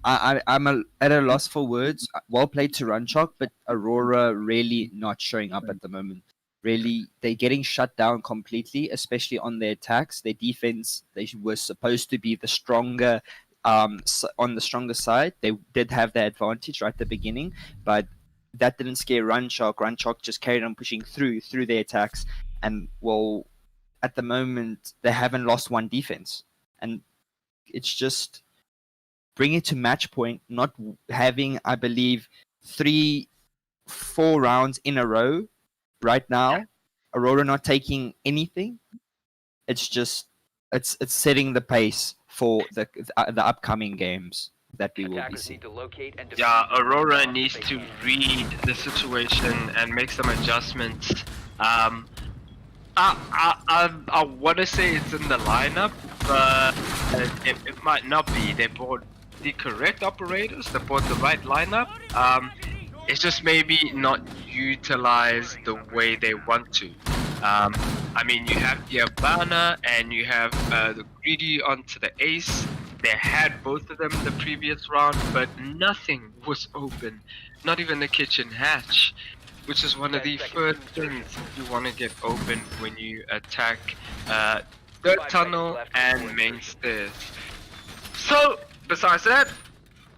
I'm at a loss for words. Well played to Runchok, but Aurora really not showing up at the moment. Really, they're getting shut down completely, especially on their attacks. Their defense, they were supposed to be the stronger, on the stronger side. They did have the advantage right at the beginning, but that didn't scare Runchok. Runchok just carried on pushing through their attacks, and well, at the moment they haven't lost one defense, and it's just bring it to match point, not having, I believe, 3-4 rounds in a row right now, Aurora not taking anything. It's just it's setting the pace for the upcoming games that we will be Attackers seeing. need to locate and Yeah, defuse the Aurora bomb needs if to they can. read the situation and make some adjustments. Um, I want to say it's in the lineup, but it might not be. They bought the correct operators. They bought the right lineup. It's just maybe not utilized the way they want to. I mean, you have the Habana and you have the Greedy onto the Ace. They had both of them the previous round, but nothing was open. Not even the kitchen hatch, which is one of the 10 seconds first to things insertion. you want to get open when you attack third 5 tunnel seconds left and before main insertion. stairs. So, besides that,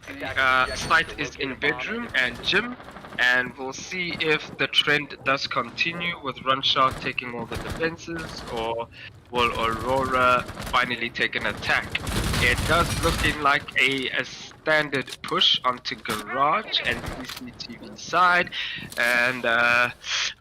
Attackers site objective is to in locate a bomb bedroom and and gym, and we'll see if the trend does continue with Runshot taking all the defenses, or will Aurora finally take an attack. It does looking like a standard push onto garage and CCTV side, and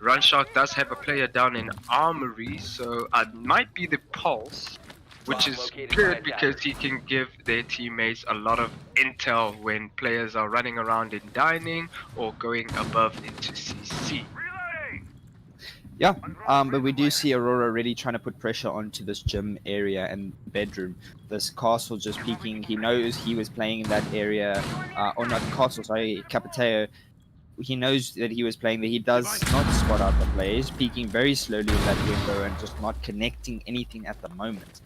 Runshot does have a player down in armory, so it might be the pulse, which Bomb is located by good because attackers. he can give their teammates a lot of intel when players are running around in dining or going above into CC. Yeah, but we do see Aurora really trying to put pressure onto this gym area and bedroom. This castle just peeking. He knows he was playing in that area, or not castle, sorry, Capiteo. He knows that he was playing there. He does not spot out the plays, peeking very slowly in that window and just not connecting anything at the moment.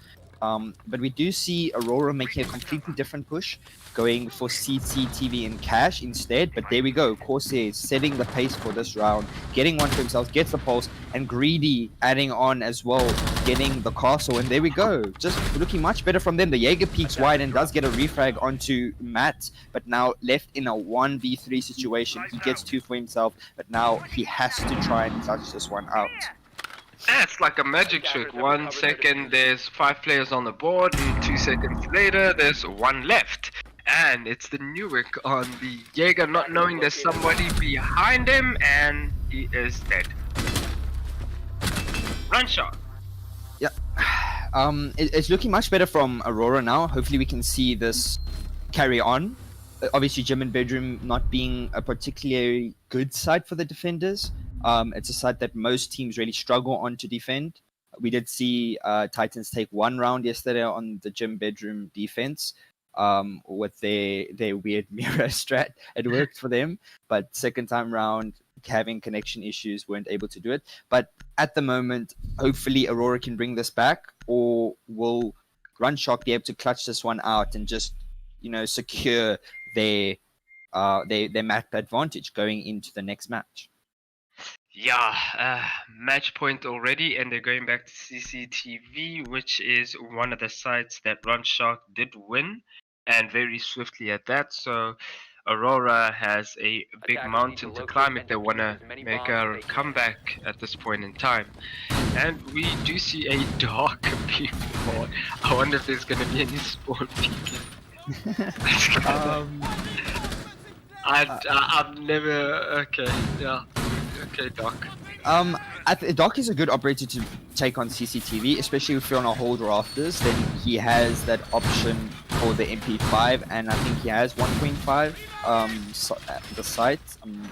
But we do see Aurora making a completely different push, going for CCTV and cash instead. But there we go. Corsair is setting the pace for this round, getting one for himself, gets the pulse, and Greedy adding on as well, getting the castle. And there we go. Just looking much better from them. The Jaeger peeks wide and does get a refrag onto Matt, but now left in a 1v3 situation. He gets two for himself, but now he has to try and clutch this one out. It's like a magic trick. 1 second there's 5 players on the board, and 2 seconds later there's 1 left. And it's the Newick on the Jaeger not knowing there's somebody behind him, and he is dead. Run shot. Yeah. It's looking much better from Aurora now. Hopefully we can see this carry on. Obviously, gym and bedroom not being a particularly good side for the defenders. It's a side that most teams really struggle on to defend. We did see Titans take one round yesterday on the gym bedroom defense with their weird mirror strat. It worked for them, but second time round, having connection issues, weren't able to do it. But at the moment, hopefully Aurora can bring this back, or will Runshock be able to clutch this one out and just, secure their map advantage going into the next match. Yeah, match point already, and they're going back to CCTV, which is one of the sites that Runshock did win, and very swiftly at that. So Aurora has a big Attackers mountain need to to climb locate if they and want to defuse as many make bombs as a they can. comeback at this point in time. And we do see a dark people board. I wonder if there's going to be any spawn peeking. I've never. Okay, yeah. Okay, Doc. Doc is a good operator to take on CCTV, especially if you're on a hold rafters. Then he has that option for the MP5, and I think he has 1.5. The site,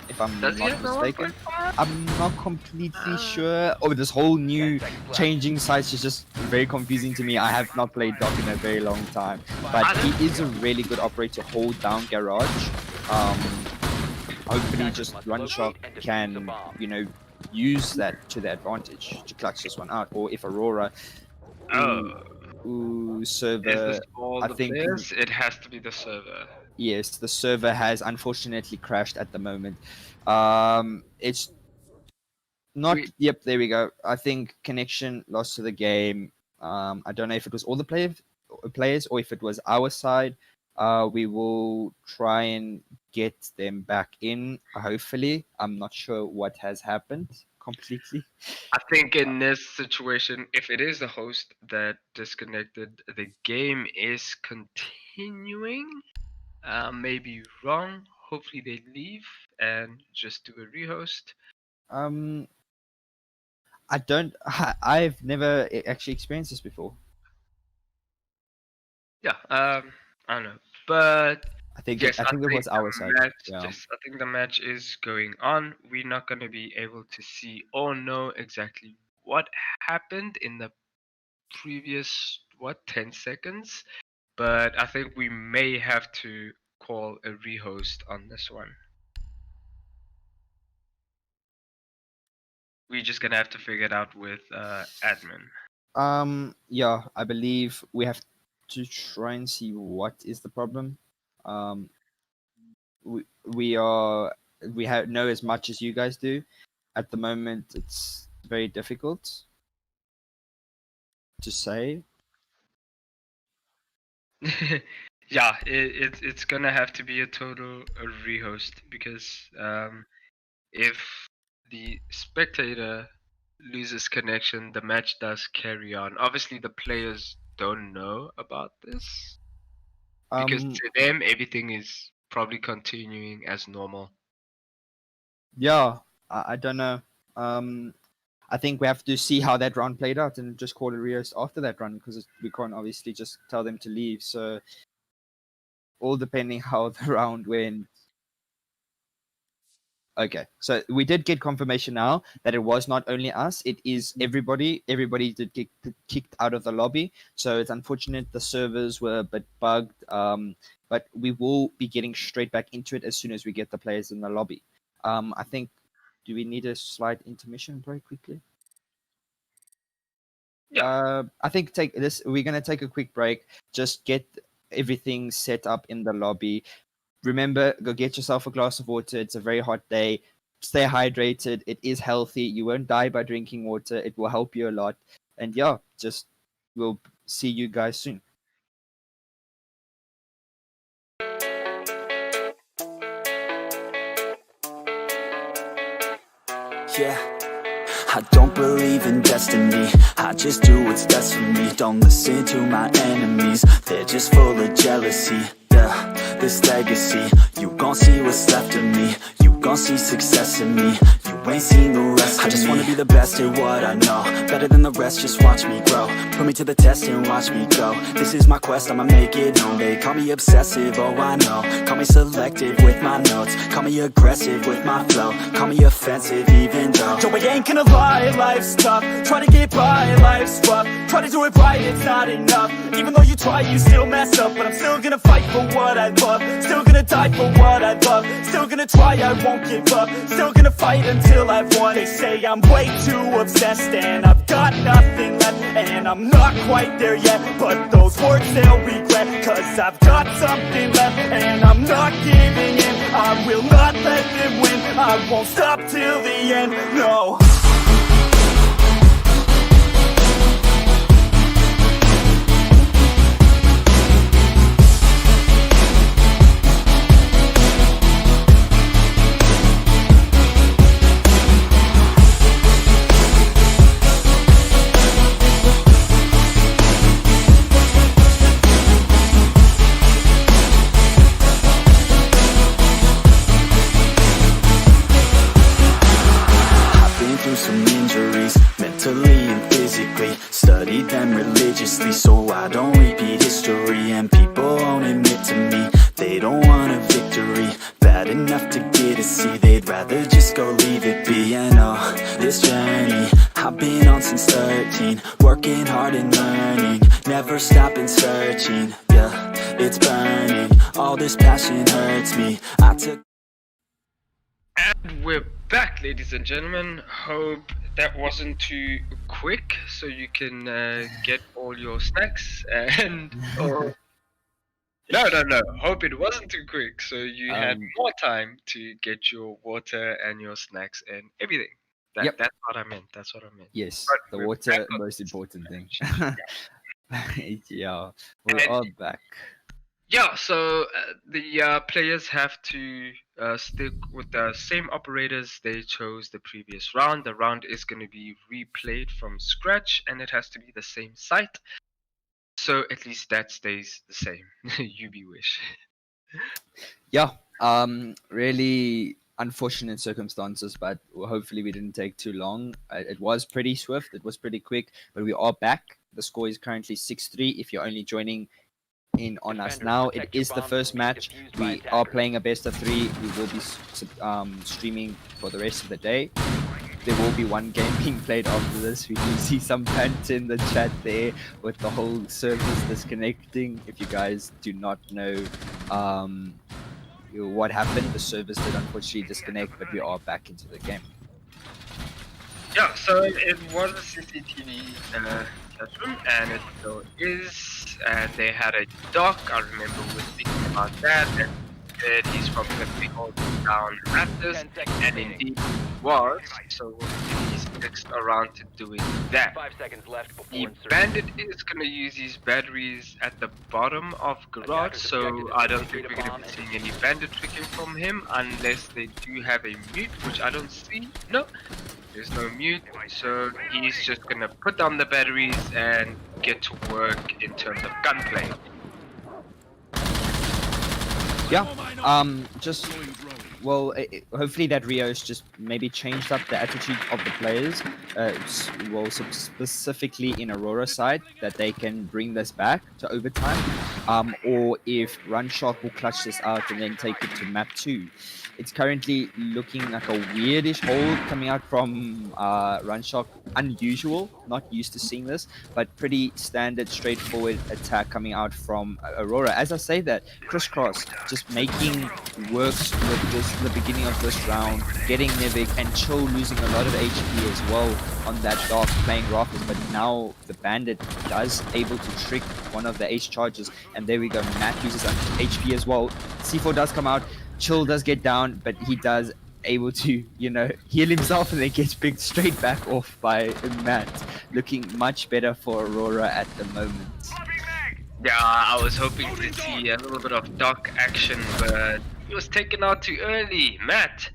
if I'm Does he not have the mistaken. 1.5? I'm not completely sure. Oh, this whole new 10 seconds left. changing sites is just very confusing to me. I have not played Doc in a very long time, but he is a really good operator. Hold down garage. Hopefully, just Runshock can, use that to their advantage to clutch this one out. Or if Aurora, server, Is this all I the think players? It has to be the server. yes, the server has unfortunately crashed at the moment. It's not. Yep, there we go. I think connection lost to the game. I don't know if it was all the players or if it was our side. We will try and get them back in. Hopefully, I'm not sure what has happened completely. I think in this situation, if it is the host that disconnected, the game is continuing. Maybe wrong. Hopefully they leave and just do a rehost. Um, I've never actually experienced this before. Yeah, I don't know, but I think yes, I think it was our side. Yeah. Yes, I think the match is going on. We're not going to be able to see or know exactly what happened in the previous 10 seconds, but I think we may have to call a rehost on this one. We're just gonna have to figure it out with admin. Yeah, I believe we have to try and see what is the problem. Um, we are we have know as much as you guys do. At the moment, it's very difficult to say. Yeah, it's gonna have to be a total rehost because if the spectator loses connection, the match does carry on. Obviously, the players don't know about this because Um, to them everything is probably continuing as normal. yeah, I don't know. Um, I think we have to see how that round played out and just call a rehost after that run because we can't obviously just tell them to leave. So all depending how the round went. Okay, so we did get confirmation now that it was not only us; it is everybody. Everybody did get kicked out of the lobby. So it's unfortunate the servers were a bit bugged. But we will be getting straight back into it as soon as we get the players in the lobby. I think. Do we need a slight intermission break quickly? Yeah. I think take this. We're gonna take a quick break. Just get everything set up in the lobby. Remember, go get yourself a glass of water. It's a very hot day. Stay hydrated. It is healthy. You won't die by drinking water. It will help you a lot. And yeah, just we'll see you guys soon. Yeah, I don't believe in destiny. I just do what's best for me. Don't listen to my enemies, they're just full of jealousy. Yeah, this legacy, you gon' see what's left of me. You gon' see success in me. You ain't seen the rest of me. I just wanna be the best at what I know, better than the rest, just watch me grow. Put me to the test and watch me go. This is my quest, I'ma make it known. They call me obsessive, oh I know. Call me selective with my notes. Call me aggressive with my flow. Call me offensive even though Joe, I ain't gonna lie, life's tough. Try to get by, life's rough. Try to do it right, it's not enough. Even though you try, you still mess up. But I'm still gonna fight for what I love. Still gonna die for what I love. Still gonna try, I won't give up. Still gonna fight until I've won. They say I'm way too obsessed and I've got nothing left. And I'm not quite there yet, but those words they'll regret. Cause I've got something left and I'm not giving in. I will not let them win. I won't stop till the end, no. Some injuries, mentally and physically. Studied them religiously so I don't repeat history. And people won't admit to me they don't want a victory bad enough to get a C. They'd rather just go leave it be. And oh, this journey I've been on since 13. Working hard and learning, never stopping searching. Yeah, it's burning, all this passion hurts me. I took. And we're back, ladies and gentlemen. Hope that wasn't too quick, so you can get all your snacks and. Or... No. Hope it wasn't too quick, so you had more time to get your water and your snacks and everything. Yep. That's what I meant. That's what I meant. Yes, But the we're water, back on most this. important thing. Yeah, we And- are back. Yeah, so the players have to stick with the same operators they chose the previous round. The round is going to be replayed from scratch and it has to be the same site. So at least that stays the same. You be wish. Yeah, really unfortunate circumstances, but hopefully we didn't take too long. It was pretty swift, it was pretty quick, but we are back. The score is currently 6-3. If you're only joining in on us Defenders, now, it protect your is the bombs first from being match. defused by We are attackers. playing a best of 3. We will be streaming for the rest of the day. There will be one game being played after this. We do see some pants in the chat there with the whole service disconnecting. If you guys do not know what happened, the service did unfortunately disconnect, but we are back into the game. Yeah, so it was a CCTV chat room, and it still is. And they had a doc. I remember we were speaking about that. And said he's from the big old down Raptors, 10 seconds and remaining. indeed was. So he's fixed around to doing that. 5 seconds left before The insertion. bandit is gonna use his batteries at the bottom of garage, Attackers so objective is I don't to think we're locate a gonna be bomb seeing any bandit tricking from him unless they do have a mute, which I don't see. No, there's no mute, so he's just gonna put down the batteries and get to work in terms of gunplay. Yeah, just well, hopefully that Rio's just maybe changed up the attitude of the players. Specifically in Aurora side, that they can bring this back to overtime, or if Runshark will clutch this out and then take it to map 2. It's currently looking like a weirdish hold coming out from Runshark. Unusual, not used to seeing this, but pretty standard, straightforward attack coming out from Aurora. As I say that, Crisscross just making works with the beginning of this round, getting Nivik and Chill losing a lot of HP as well on that Dark playing Rafters, but now the Bandit does able to trick one of the Ace charges, and there we go, Matt loses HP as well. C4 does come out, Chill does get down, but he does able to, heal himself and then gets picked straight back off by Matt. Looking much better for Aurora at the moment. Yeah, I was hoping to see a little bit of Doc action, but he was taken out too early. Matt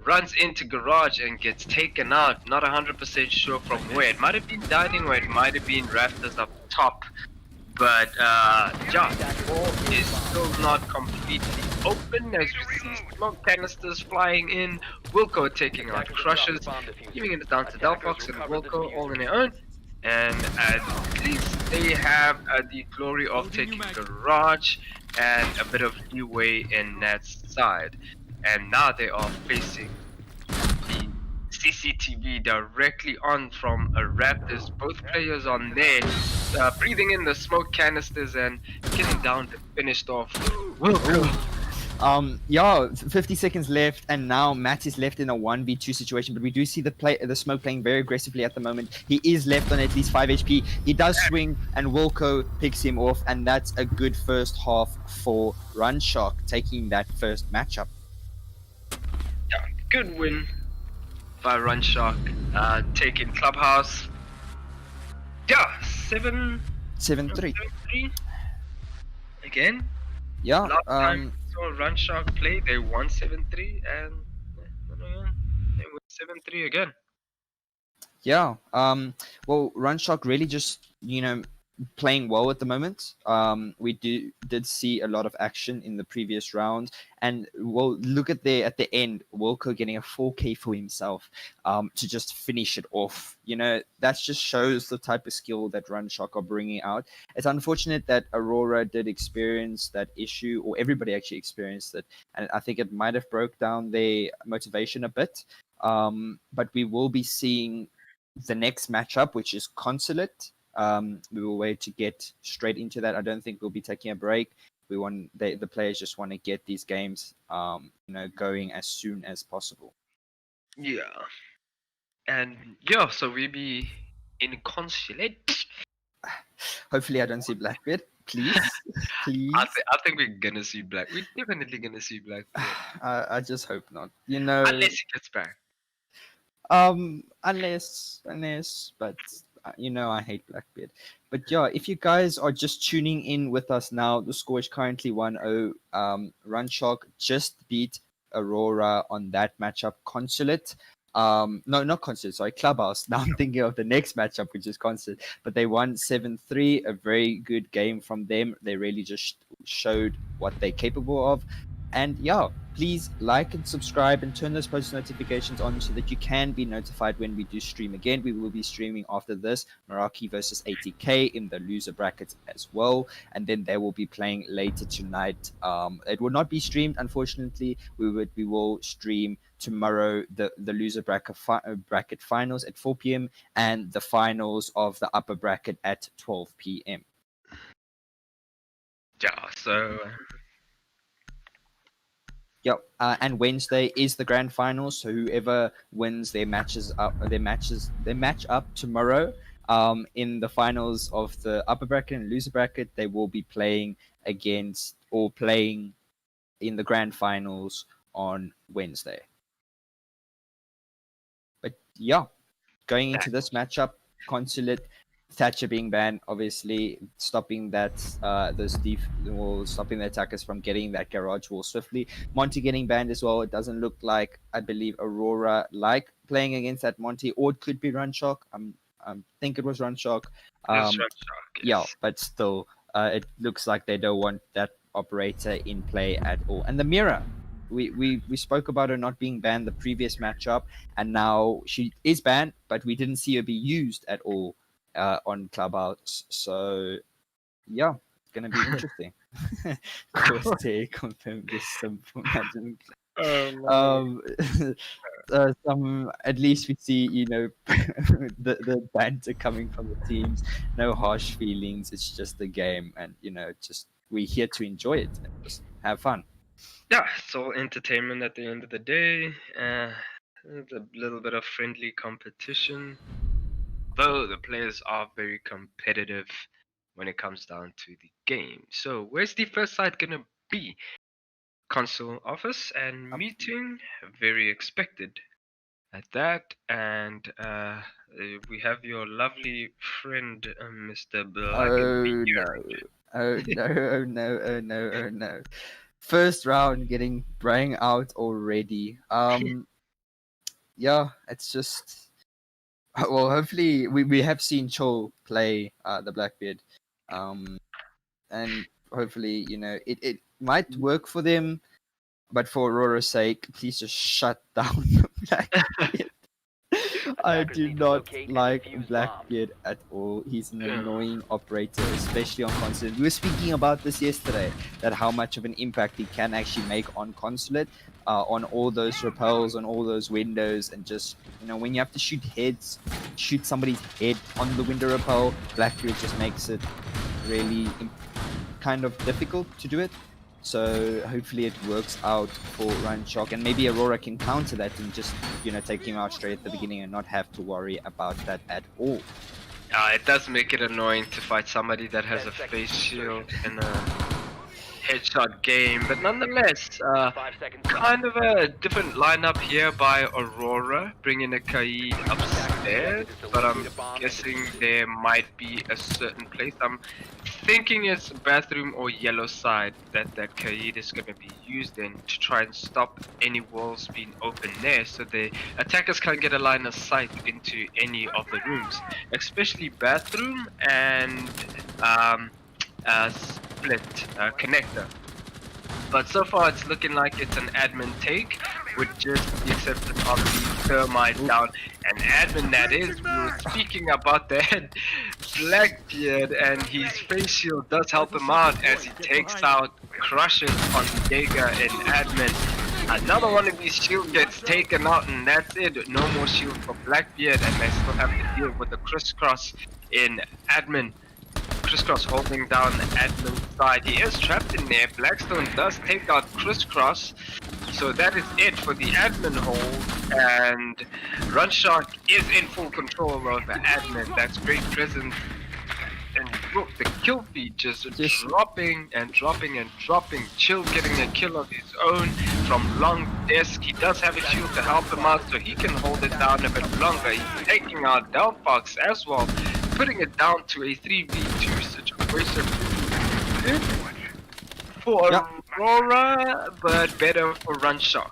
runs into garage and gets taken out. Not 100% sure from where. It might have been dining or it might have been rafters up top. But yeah, ball is still not completely open as we see smoke canisters flying in. Wilco taking out Crushers, giving it down to Delphox and Wilco all on their own. And at least they have the glory of taking Garage and a bit of leeway in Nat's side. And now they are facing the CCTV directly on from a Raptors. Both players on there, breathing in the smoke canisters and getting down to finished off. Yeah, 50 seconds left, and now Matt is left in a 1v2 situation, but we do see the smoke playing very aggressively at the moment. He is left on at least 5 HP. He does swing, and Wilco picks him off, and that's a good first half for Runshark, taking that first matchup. Yeah, good win by Runshark, taking Clubhouse. Yeah, 7-3 again. Yeah, Last time saw Runshark play, they won 7-3, and they win 7-3 again. Yeah, well, Runshark really just, playing well at the moment. We did see a lot of action in the previous round, and well, look at at the end, Wilco getting a 4K for himself to just finish it off. That just shows the type of skill that Runshark are bringing out. It's unfortunate that Aurora did experience that issue, or everybody actually experienced it, and I think it might have broke down their motivation a bit. But we will be seeing the next matchup, which is Consulate. We will wait to get straight into that. I don't think we'll be taking a break. The players just want to get these games going as soon as possible. Yeah, and yeah, so we be in Consulate. Hopefully I don't see Blackbeard. Please. I think we're gonna see Black. We're definitely gonna see Blackbeard. I just hope not. Unless he gets back. Unless, but I hate Blackbeard. But yeah, if you guys are just tuning in with us now, the score is currently 1-0. Runshark just beat Aurora on that matchup. Consulate. No, not Consulate, sorry, Clubhouse. Now I'm thinking of the next matchup, which is Consulate. But they won 7-3, a very good game from them. They really just showed what they're capable of. And yeah, please like and subscribe and turn those post notifications on so that you can be notified when we do stream again. We will be streaming after this Meraki versus ATK in the loser brackets as well, and then they will be playing later tonight. It will not be streamed, unfortunately. We will stream tomorrow the loser bracket finals at 4 p.m. and the finals of the upper bracket at 12 p.m. Yeah, so Yep, and Wednesday is the grand finals. So whoever wins their match up tomorrow. In the finals of the upper bracket and loser bracket, they will be playing in the grand finals on Wednesday. But yeah, going into this matchup, Consulate, Thatcher being banned, obviously stopping that stopping the attackers from getting that garage wall swiftly. Monty getting banned as well. It doesn't look like, I believe, Aurora like playing against that Monty, or it could be Run Shock. I think it was Run Shock. it's Red Shark, Yeah, yes. but still, it looks like they don't want that operator in play at all. And the mirror, we spoke about her not being banned the previous matchup, and now she is banned, but we didn't see her be used at all on Clubhouse. So yeah, it's gonna be interesting. Corte confirmed this simple imagine. Some at least we see, the banter coming from the teams. No harsh feelings. It's just the game, and just we're here to enjoy it and just have fun. Yeah, it's all entertainment at the end of the day. It's a little bit of friendly competition, though the players are very competitive when it comes down to the game. So where's the first side gonna be? Console office and meeting, very expected at that. And we have your lovely friend, Mr. Black. Oh no! Oh no! Oh no! Oh no! Oh no! First round getting bang out already. Yeah, it's just well. Hopefully, we have seen Cho play the Blackbeard, and hopefully, it might work for them. But for Aurora's sake, please just shut down the Blackbeard. I Attackers do need to not locate and like defuse Blackbeard at all. He's an Yeah. annoying operator, especially on Consulate. We were speaking about this yesterday, that how much of an impact he can actually make on Consulate, on all those rappels, on all those windows, and just, when you have to shoot somebody's head on the window rappel, Blackbeard just makes it really kind of difficult to do it. So hopefully it works out for Run Shock, and maybe Aurora can counter that and just, take him out straight at the beginning and not have to worry about that at all. It does make it annoying to fight somebody that has a face shield in a headshot game, but nonetheless, 5 seconds. kind of a different lineup here by Aurora, bringing a Kaid upstairs, but I'm guessing there might be a certain place. I'm thinking it's bathroom or yellow side that Kaid is going to be used in to try and stop any walls being open there, so the attackers can't get a line of sight into any of the rooms, especially bathroom and split connector. But so far it's looking like it's an admin take, with just the exception of the thermite down. And admin that is, we were speaking about that Blackbeard, and his face shield does help him out as he takes out Crushes on Jaeger and admin. Another one of these shields gets taken out, and that's it. No more shield for Blackbeard, and they still have to deal with the crisscross in admin. Crisscross holding down the admin side. He is trapped in there. Blackstone does take out Crisscross. So that is it for the admin hold. And Runshark is in full control of the admin. That's great presence. And look, the kill feed just dropping and dropping and dropping. Chill getting a kill of his own from long desk. He does have a shield to help him out, so he can hold it down a bit longer. He's taking out Delphox as well, putting it down to a 3v2 situation. Good for Aurora, but better for Runshark.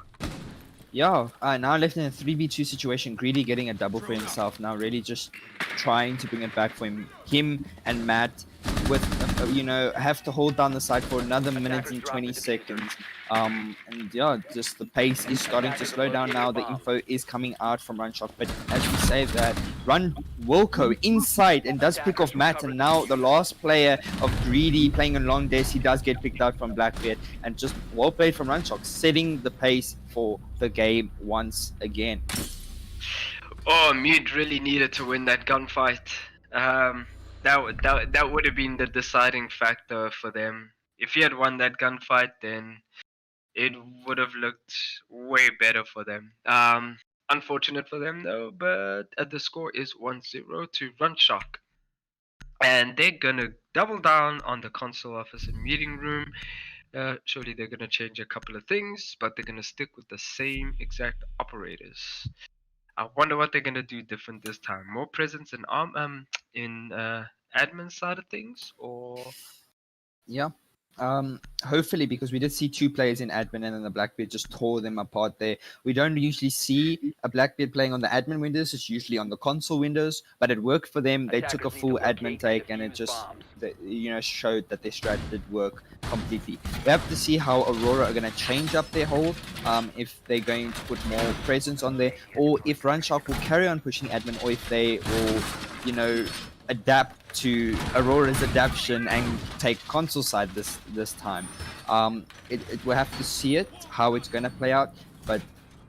Yeah, now left in a 3v2 situation. Greedy getting a double for himself now, really just trying to bring it back for him and Matt. with have to hold down the side for another minute and 20 seconds. And yeah, just the pace is starting to slow down now. The info is coming out from Runshock, but as we say that, Wilco inside and does pick off Matt, and now the last player of Greedy playing on long days, he does get picked out from Blackbeard, and just well played from Runshock, setting the pace for the game once again. Oh, Mute really needed to win that gunfight. That would have been the deciding factor for them. If he had won that gunfight, then it would have looked way better for them. Unfortunate for them though, but the score is 1-0 to Runshock. And they're gonna double down on the console office and meeting room. Surely they're gonna change a couple of things, but they're gonna stick with the same exact operators. I wonder what they're gonna do different this time. More presence in admin side of things, or Yeah. Hopefully, because we did see two players in admin and then the Blackbeard just tore them apart there. We don't usually see a Blackbeard playing on the admin windows. It's usually on the console windows, but it worked for them. They took a full admin take, and it just showed that their strat did work completely. We have to see how Aurora are going to change up their hold, if they're going to put more presence on there, or if Runshock will carry on pushing admin, or if they will, adapt to Aurora's adaptation and take console side this time. We'll have to see it, how it's going to play out, but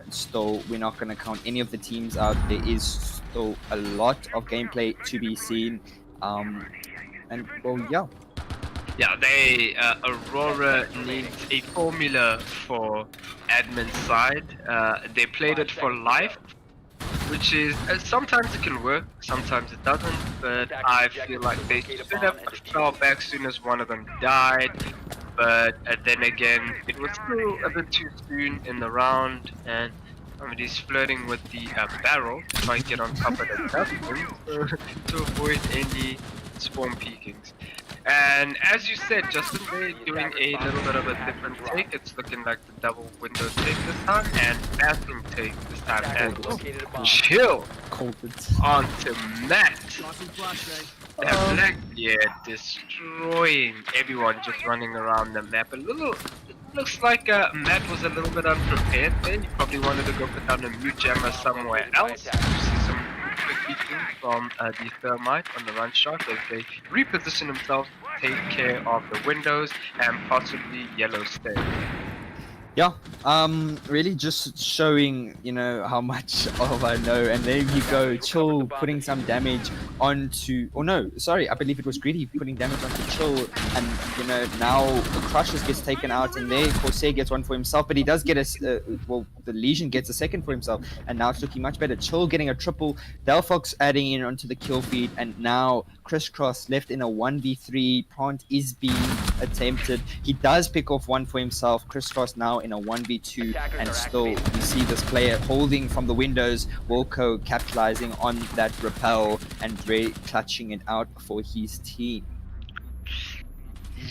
still, we're not going to count any of the teams out. There is still a lot of gameplay to be seen, and well, yeah. Yeah, Aurora needs a formula for admin side. They played it for life, which is sometimes it can work, sometimes it doesn't. But I feel like they should have fell back as soon as one of them died. But then again, it was still a bit too soon in the round, and somebody's flirting with the barrel to try and get on top of the dustbin to avoid any spawn peekings. And as you said, Justin, they're doing a little bit of a different take. It's looking like the double window take this time, and bathroom take this time. And chill onto Matt. That Blackbeard destroying everyone just running around the map. It looks like Matt was a little bit unprepared there. He probably wanted to go put down a mute jammer somewhere else. You see some from the Thermite on the Runshock as they reposition themselves, take care of the windows and possibly yellow stay. Yeah, really just showing, how much of I know. And there you go, Chill putting some damage onto, I believe it was Greedy putting damage onto Chill. And, now the Crushers gets taken out, and there Corsair gets one for himself, but he does get the Legion gets a second for himself, and now it's looking much better. Chill getting a triple, Delphox adding in onto the kill feed, and now Crisscross left in a 1v3. Prant is being attempted. He does pick off one for himself. Crisscross now in a 1v2, and still you see this player holding from the windows. Wilco capitalizing on that repel and Dre clutching it out for his team.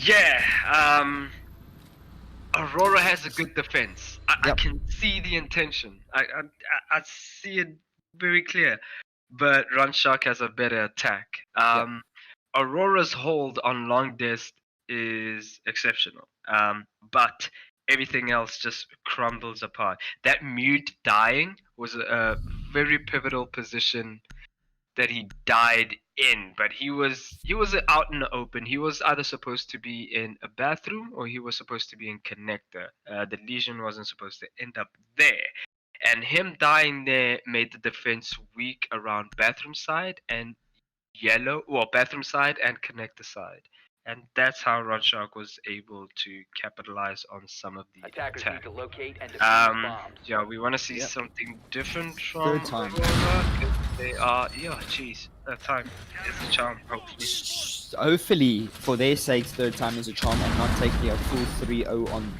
Yeah, Aurora has a good defense. I can see the intention. I see it very clear. But Runshock has a better attack. Aurora's hold on long dist is exceptional. But everything else just crumbles apart. That mute dying was a very pivotal position that he died in, but he was out in the open. He was either supposed to be in a bathroom or he was supposed to be in connector. The Legion wasn't supposed to end up there. And him dying there made the defense weak around bathroom side and bathroom side and connector side. And that's how Runshock was able to capitalize on some of the attack. Yeah, we want to see something different from Third time. Aurora. They are, third time is a charm, hopefully. Hopefully, for their sakes, third time is a charm, and not taking a full 3-0 on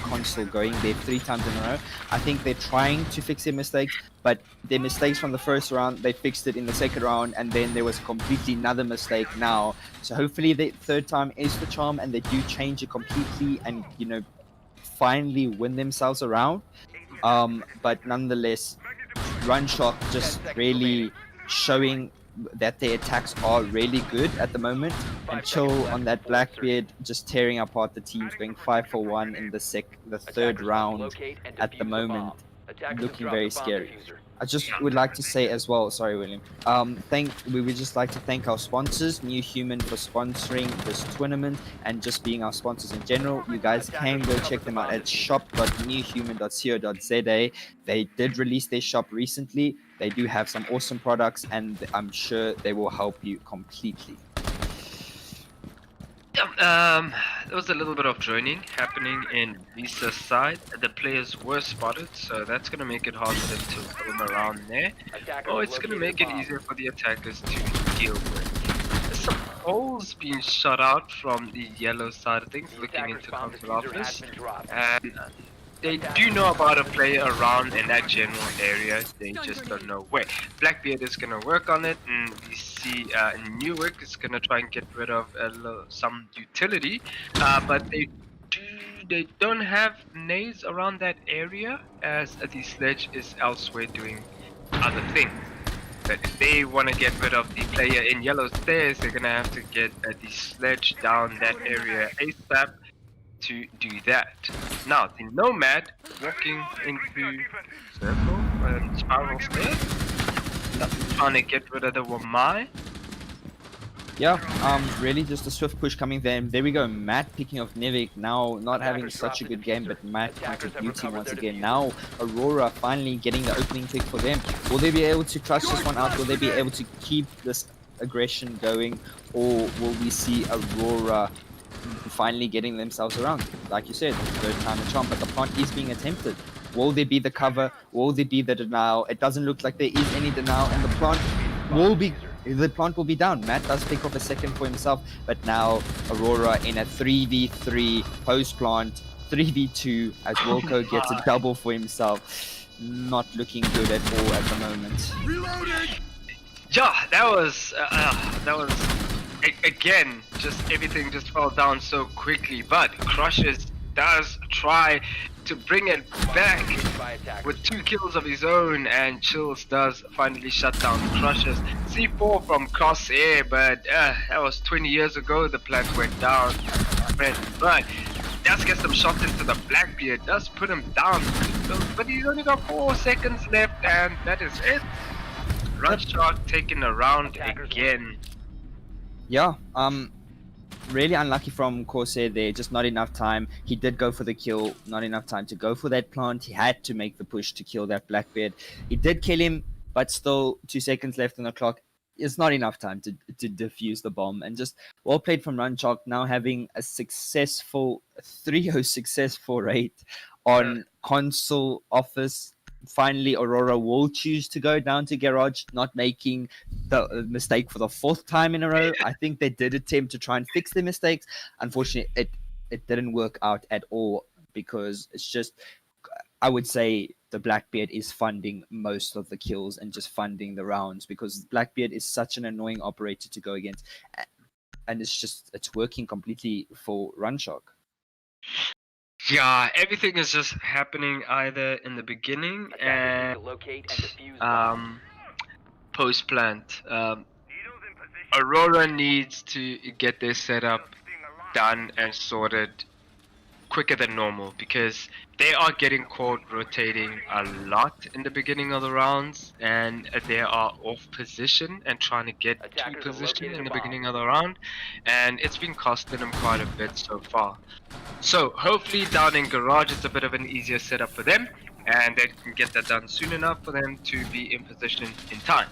console, going there 3 times in a row. I think they're trying to fix their mistakes, but their mistakes from the first round, they fixed it in the second round, and then there was completely another mistake now. So hopefully the third time is the charm, and they do change it completely and, finally win themselves around. But nonetheless, Runshock just really showing that their attacks are really good at the moment. And Chill on that Blackbeard just tearing apart the teams, going 5-for-1 in the third round at the moment, looking very scary. I just would like to say as well, sorry William, we would just like to thank our sponsors, NuHuman, for sponsoring this tournament and just being our sponsors in general. You guys can go check them out at shop.newhuman.co.za. They did release their shop recently. They do have some awesome products, and I'm sure they will help you completely. There was a little bit of droning happening in Lisa's side. The players were spotted, so that's going to make it hard for them to roam around there. Or it's going to make it easier for the attackers to deal with. There's some holes being shot out from the yellow side of things, looking into console office. And they do know about a player around in that general area, they just don't know where. Blackbeard is going to work on it, and we see Newark is going to try and get rid of some utility, but they don't have nades around that area, as the sledge is elsewhere doing other things. But if they want to get rid of the player in yellow stairs, they're going to have to get the sledge down that area ASAP to do that. Now, the Nomad walking into circle and spiral stairs, trying to get rid of the Wamai. Yeah, really just a swift push coming there. And there we go, Matt picking off Nevik, now not having such a good game, but Matt contributing once again. Now Aurora finally getting the opening pick for them. Will they be able to clutch this one out? Will they be able to keep this aggression going? Or will we see Aurora finally getting themselves around? Like you said, third time a charm, but the plant is being attempted. Will there be the cover? Will there be the denial? It doesn't look like there is any denial, and the plant will be down. Matt does pick off a second for himself, but now Aurora in a 3v3 post plant, 3v2 as Wilco gets a double for himself. Not looking good at all at the moment. Yeah, that was again, just everything just fell down so quickly, but Crushes does try to bring it back with 2 kills of his own, and Chills does finally shut down Crushes. C4 from Crosshair, but that was 20 years ago the plant went down. But does get some shots into the Blackbeard, does put him down, but he's only got 4 seconds left, and that is it. Runshark taking a round again. Yeah, really unlucky from Corsair there, just not enough time. He did go for the kill, not enough time to go for that plant. He had to make the push to kill that Blackbeard. He did kill him, but still 2 seconds left on the clock. It's not enough time to defuse the bomb. And just well played from Runshark, now having a successful 3-0 success for rate on console office. Finally, Aurora will choose to go down to Garage, not making the mistake for the 4th time in a row. I think they did attempt to try and fix their mistakes. Unfortunately, it didn't work out at all, because it's just, I would say the Blackbeard is funding most of the kills and just funding the rounds, because Blackbeard is such an annoying operator to go against. And it's working completely for Runshark. Yeah, everything is just happening either in the beginning and post plant. Aurora needs to get their setup done and sorted quicker than normal, because they are getting caught rotating a lot in the beginning of the rounds, and they are off position and trying to get to position in the beginning of the round, and it's been costing them quite a bit so far. So hopefully down in Garage it's a bit of an easier setup for them, and they can get that done soon enough for them to be in position in time,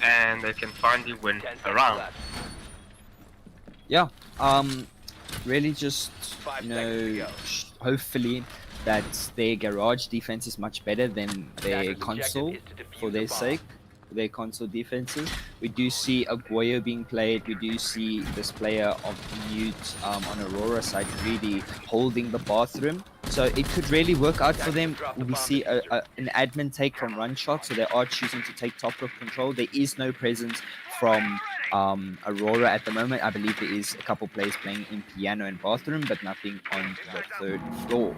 and they can finally win a round. Yeah, really just, hopefully that their Garage defense is much better than their console, for their sake, their console defenses. We do see Aguayo being played. We do see this player of Mute on Aurora side really holding the bathroom. So it could really work out for them. We see an admin take from Runshark, so they are choosing to take top of control. There is no presence from Aurora at the moment. I believe there is a couple players playing in piano and bathroom, but nothing on the 3rd floor.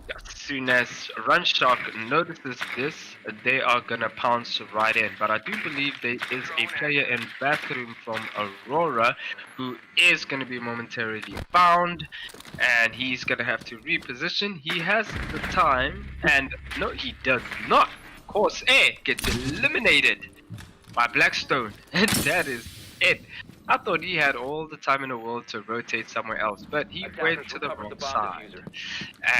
Yes. soon as Run Shark notices this, they are gonna pounce right in. But I do believe there is a player in bathroom from Aurora who is gonna be momentarily found, and he's gonna have to reposition. He has the time, and no, he does not. Corsair gets eliminated by Blackstone, and that is it. I thought he had all the time in the world to rotate somewhere else, but he went to the wrong side.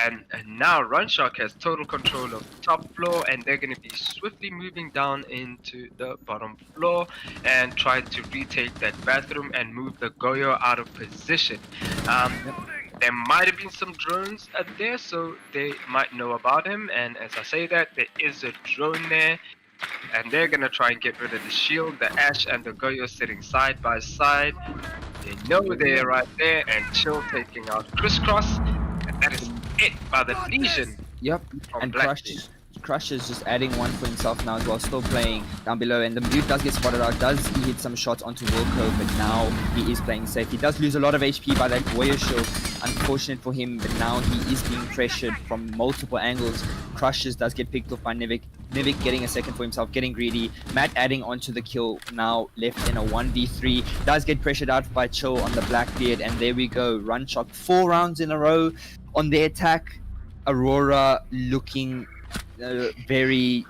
And now Runshark has total control of the top floor, and they're going to be swiftly moving down into the bottom floor and trying to retake that bathroom and move the Goyo out of position. There might have been some drones there, so they might know about him, and as I say that, there is a drone there. And they're gonna try and get rid of the shield, the Ash and the Goyo sitting side by side. They know they're right there, and Chill taking out Crisscross, and that is it by the Legion. Yep, from and Blackbeard. Crush is just adding one for himself now as well, still playing down below. And the mute does get spotted out, he hit some shots onto Wilco, but now he is playing safe. He does lose a lot of HP by that warrior shield, unfortunate for him, but now he is being pressured from multiple angles. Crushes does get picked off by Nivik. Nivik getting a second for himself, getting greedy. Matt adding onto the kill, now left in a 1v3. Does get pressured out by Chill on the Blackbeard, and there we go. Run Shot 4 rounds in a row on the attack. Aurora looking very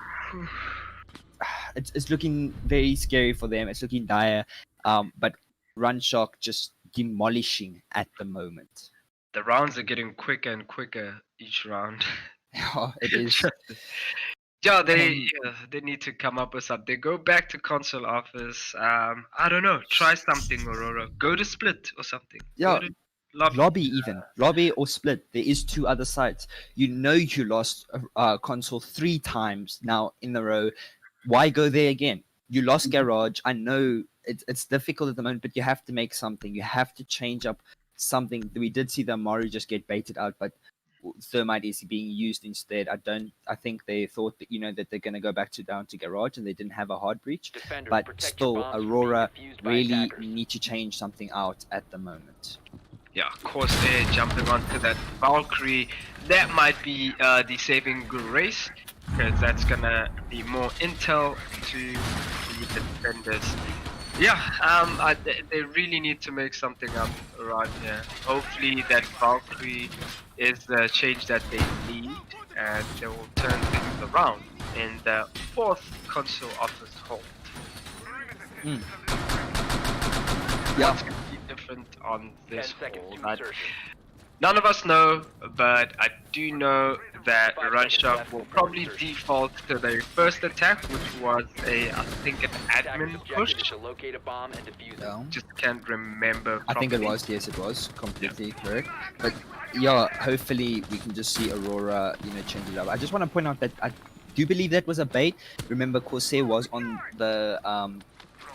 it's looking very scary for them. It's looking dire, but Run Shark just demolishing at the moment. The rounds are getting quicker and quicker each round. It is. Yeah, they need to come up with something. Go back to console office. I don't know. Try something, Aurora. Go to Split or something. Yeah. Go to Lobby or Split. There is 2 other sites. You know you lost console 3 times now in a row. Why go there again? You lost Garage. I know it's difficult at the moment, but you have to make something. You have to change up something. We did see the Maru just get baited out, but Thermite is being used instead. I think they thought that that they're going to go back down to Garage, and they didn't have a hard breach. Defender, But protect your still, bombs from Aurora being defused by really attackers. need to change something out at the moment. Yeah, Corsair jumping onto that Valkyrie. That might be the saving grace, because that's gonna be more intel to the defenders. Yeah, they really need to make something up around here. Hopefully that Valkyrie is the change that they need, and they will turn things around in the 4th console office hold. Yeah. What's gonna be different on 10 this seconds hold? to insertion. None of us know, but I do know that 5 Run seconds Shark left will before probably insertion. default to their first attack, which was I think an Attackers' admin objective push. is to locate a bomb and defuse it. Yeah. Just can't remember. I think it properly. was. Yes, it was completely correct. But yeah, hopefully we can just see Aurora, change it up. I just want to point out that I do believe that was a bait. Remember, Corsair was on the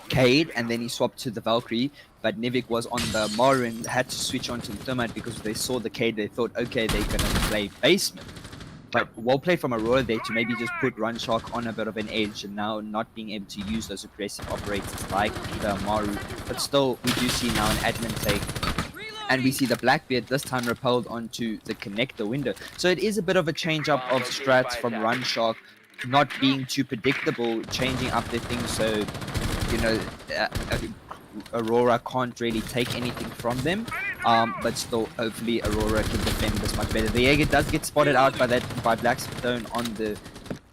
Cade, and then he swapped to the Valkyrie. But Nivik was on the Maru and had to switch on to the Thermite because they saw the Cade. They thought, okay, they're gonna play basement. But well played from Aurora there to maybe just put Run Shark on a bit of an edge, and now not being able to use those aggressive operators like the Maru. But still, we do see now an admin take. And we see the Blackbeard this time repelled onto the connector window. So it is a bit of a change up of strats from Run Shark, not being too predictable, changing up their things so, Aurora can't really take anything from them. But still, hopefully Aurora can defend this much better. The Jaeger does get spotted out by Blackstone on the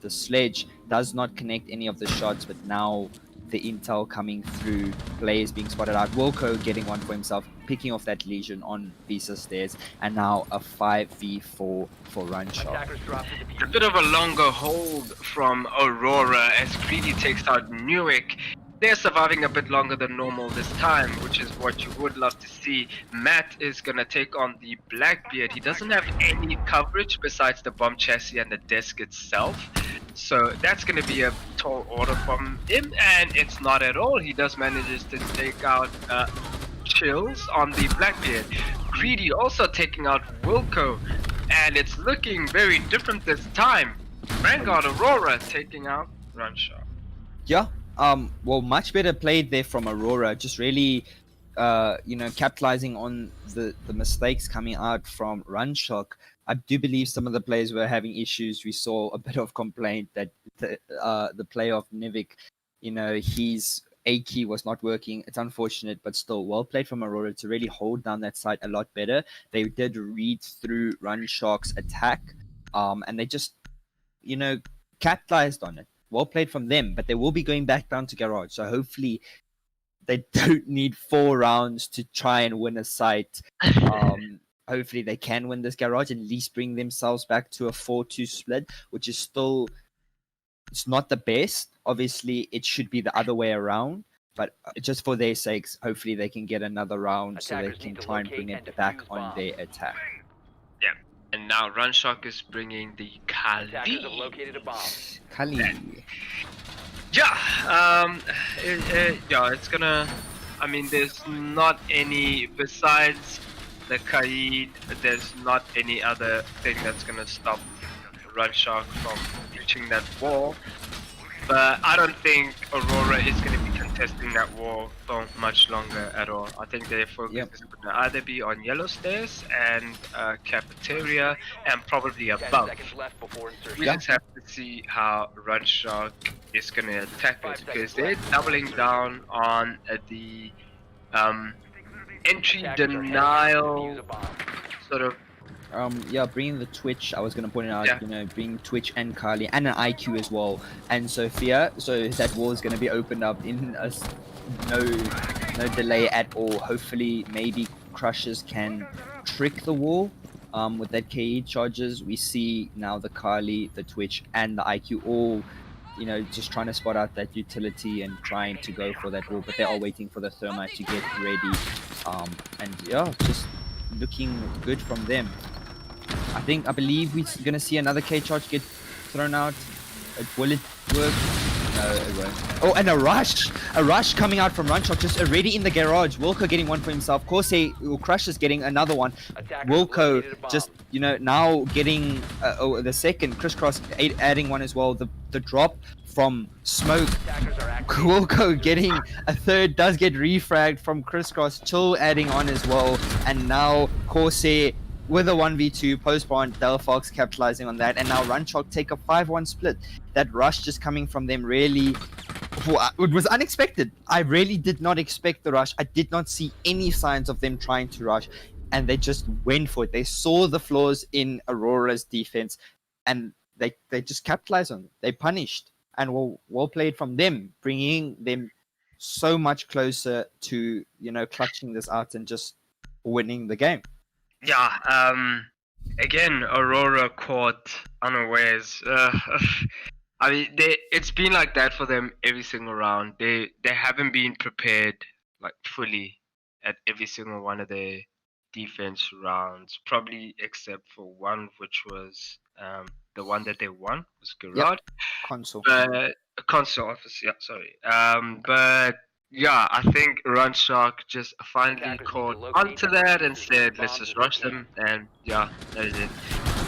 sledge, does not connect any of the shots, but now the intel coming through, players being spotted out, Wilco getting one for himself, picking off that Legion on Visa stairs, and now a 5v4 for Run Shark. Attackers drop the It's a defuse. bit of a longer hold from Aurora as Greedy takes out Newick. They're surviving a bit longer than normal this time, which is what you would love to see. Matt is gonna take on the Blackbeard. He doesn't have any coverage besides the bomb chassis and the desk itself. So that's gonna be a tall order from him, and it's not at all. He does manages to take out Chills on the Blackbeard. Greedy also taking out Wilco, and it's looking very different this time. Vanguard Aurora taking out Run Shark. Yeah, well, much better played there from Aurora. Just really, capitalizing on the mistakes coming out from Run Shark. I do believe some of the players were having issues. We saw a bit of complaint that the player of Nivik, his A key was not working. It's unfortunate, but still well played from Aurora to really hold down that side a lot better. They did read through Run Shark's attack, and they just, capitalized on it. Well played from them, but they will be going back down to Garage. So hopefully they don't need 4 rounds to try and win a site. Hopefully they can win this Garage and at least bring themselves back to a 4-2 split, which is still, it's not the best. Obviously, it should be the other way around, but just for their sakes, hopefully they can get another round so they Attackers can need to try and locate bring and it back defuse on bomb. their attack. Yeah. And now Run Shark is bringing the Attackers have Kali. located a bomb. Kali. Yeah, it's gonna. I mean, there's not any besides the Kaid. There's not any other thing that's gonna stop Run Shark from reaching that wall. But I don't think Aurora is gonna be contesting that wall for much longer at all. I think their focus is gonna either be on Yellow Stairs and Cafeteria and probably 10 above. seconds left before insertion. We just have to see how Run Shark is gonna attack us 5 because seconds they're left. doubling down on the entry Attackers are heading to denial defuse a bomb. sort of. Bringing the Twitch, I was going to point it out, Yeah. bring Twitch and Kali and an IQ as well, and Sophia, so that wall is going to be opened up in no delay at all. Hopefully, maybe Crushers can trick the wall with that KE charges. We see now the Kali, the Twitch, and the IQ all, just trying to spot out that utility and trying to go for that wall, but they are waiting for the Thermite to get ready. Just looking good from them. I believe we're gonna see another K charge get thrown out. Will it work? No, it won't. Oh, and a rush coming out from Runshot, just already in the garage. Wilco getting one for himself. Corsair or Crush is getting another one. Attackers Wilco located a bomb. just now getting the second. Crisscross adding one as well. The drop from Smoke. Attackers are active. Wilco getting a third, does get refragged from Crisscross, Chill adding on as well, and now Corsair with a 1v2, post-spawn, Delphox capitalizing on that, and now Runchok take a 5-1 split. That rush just coming from them really, it was unexpected. I really did not expect the rush. I did not see any signs of them trying to rush, and they just went for it. They saw the flaws in Aurora's defense, and they just capitalized on it. They punished, and well played from them, bringing them so much closer to, clutching this out and just winning the game. Yeah, again, Aurora caught unawares. I mean, it's been like that for them every single round. They haven't been prepared like fully at every single one of their defense rounds, probably except for one, which was the one that they won was Garage. Console. Console office, yeah, sorry. But yeah, I think Run Shark just finally Attackers caught need to locate onto and that and defuse said, the let's bombs just as rush they them, and yeah, that is it.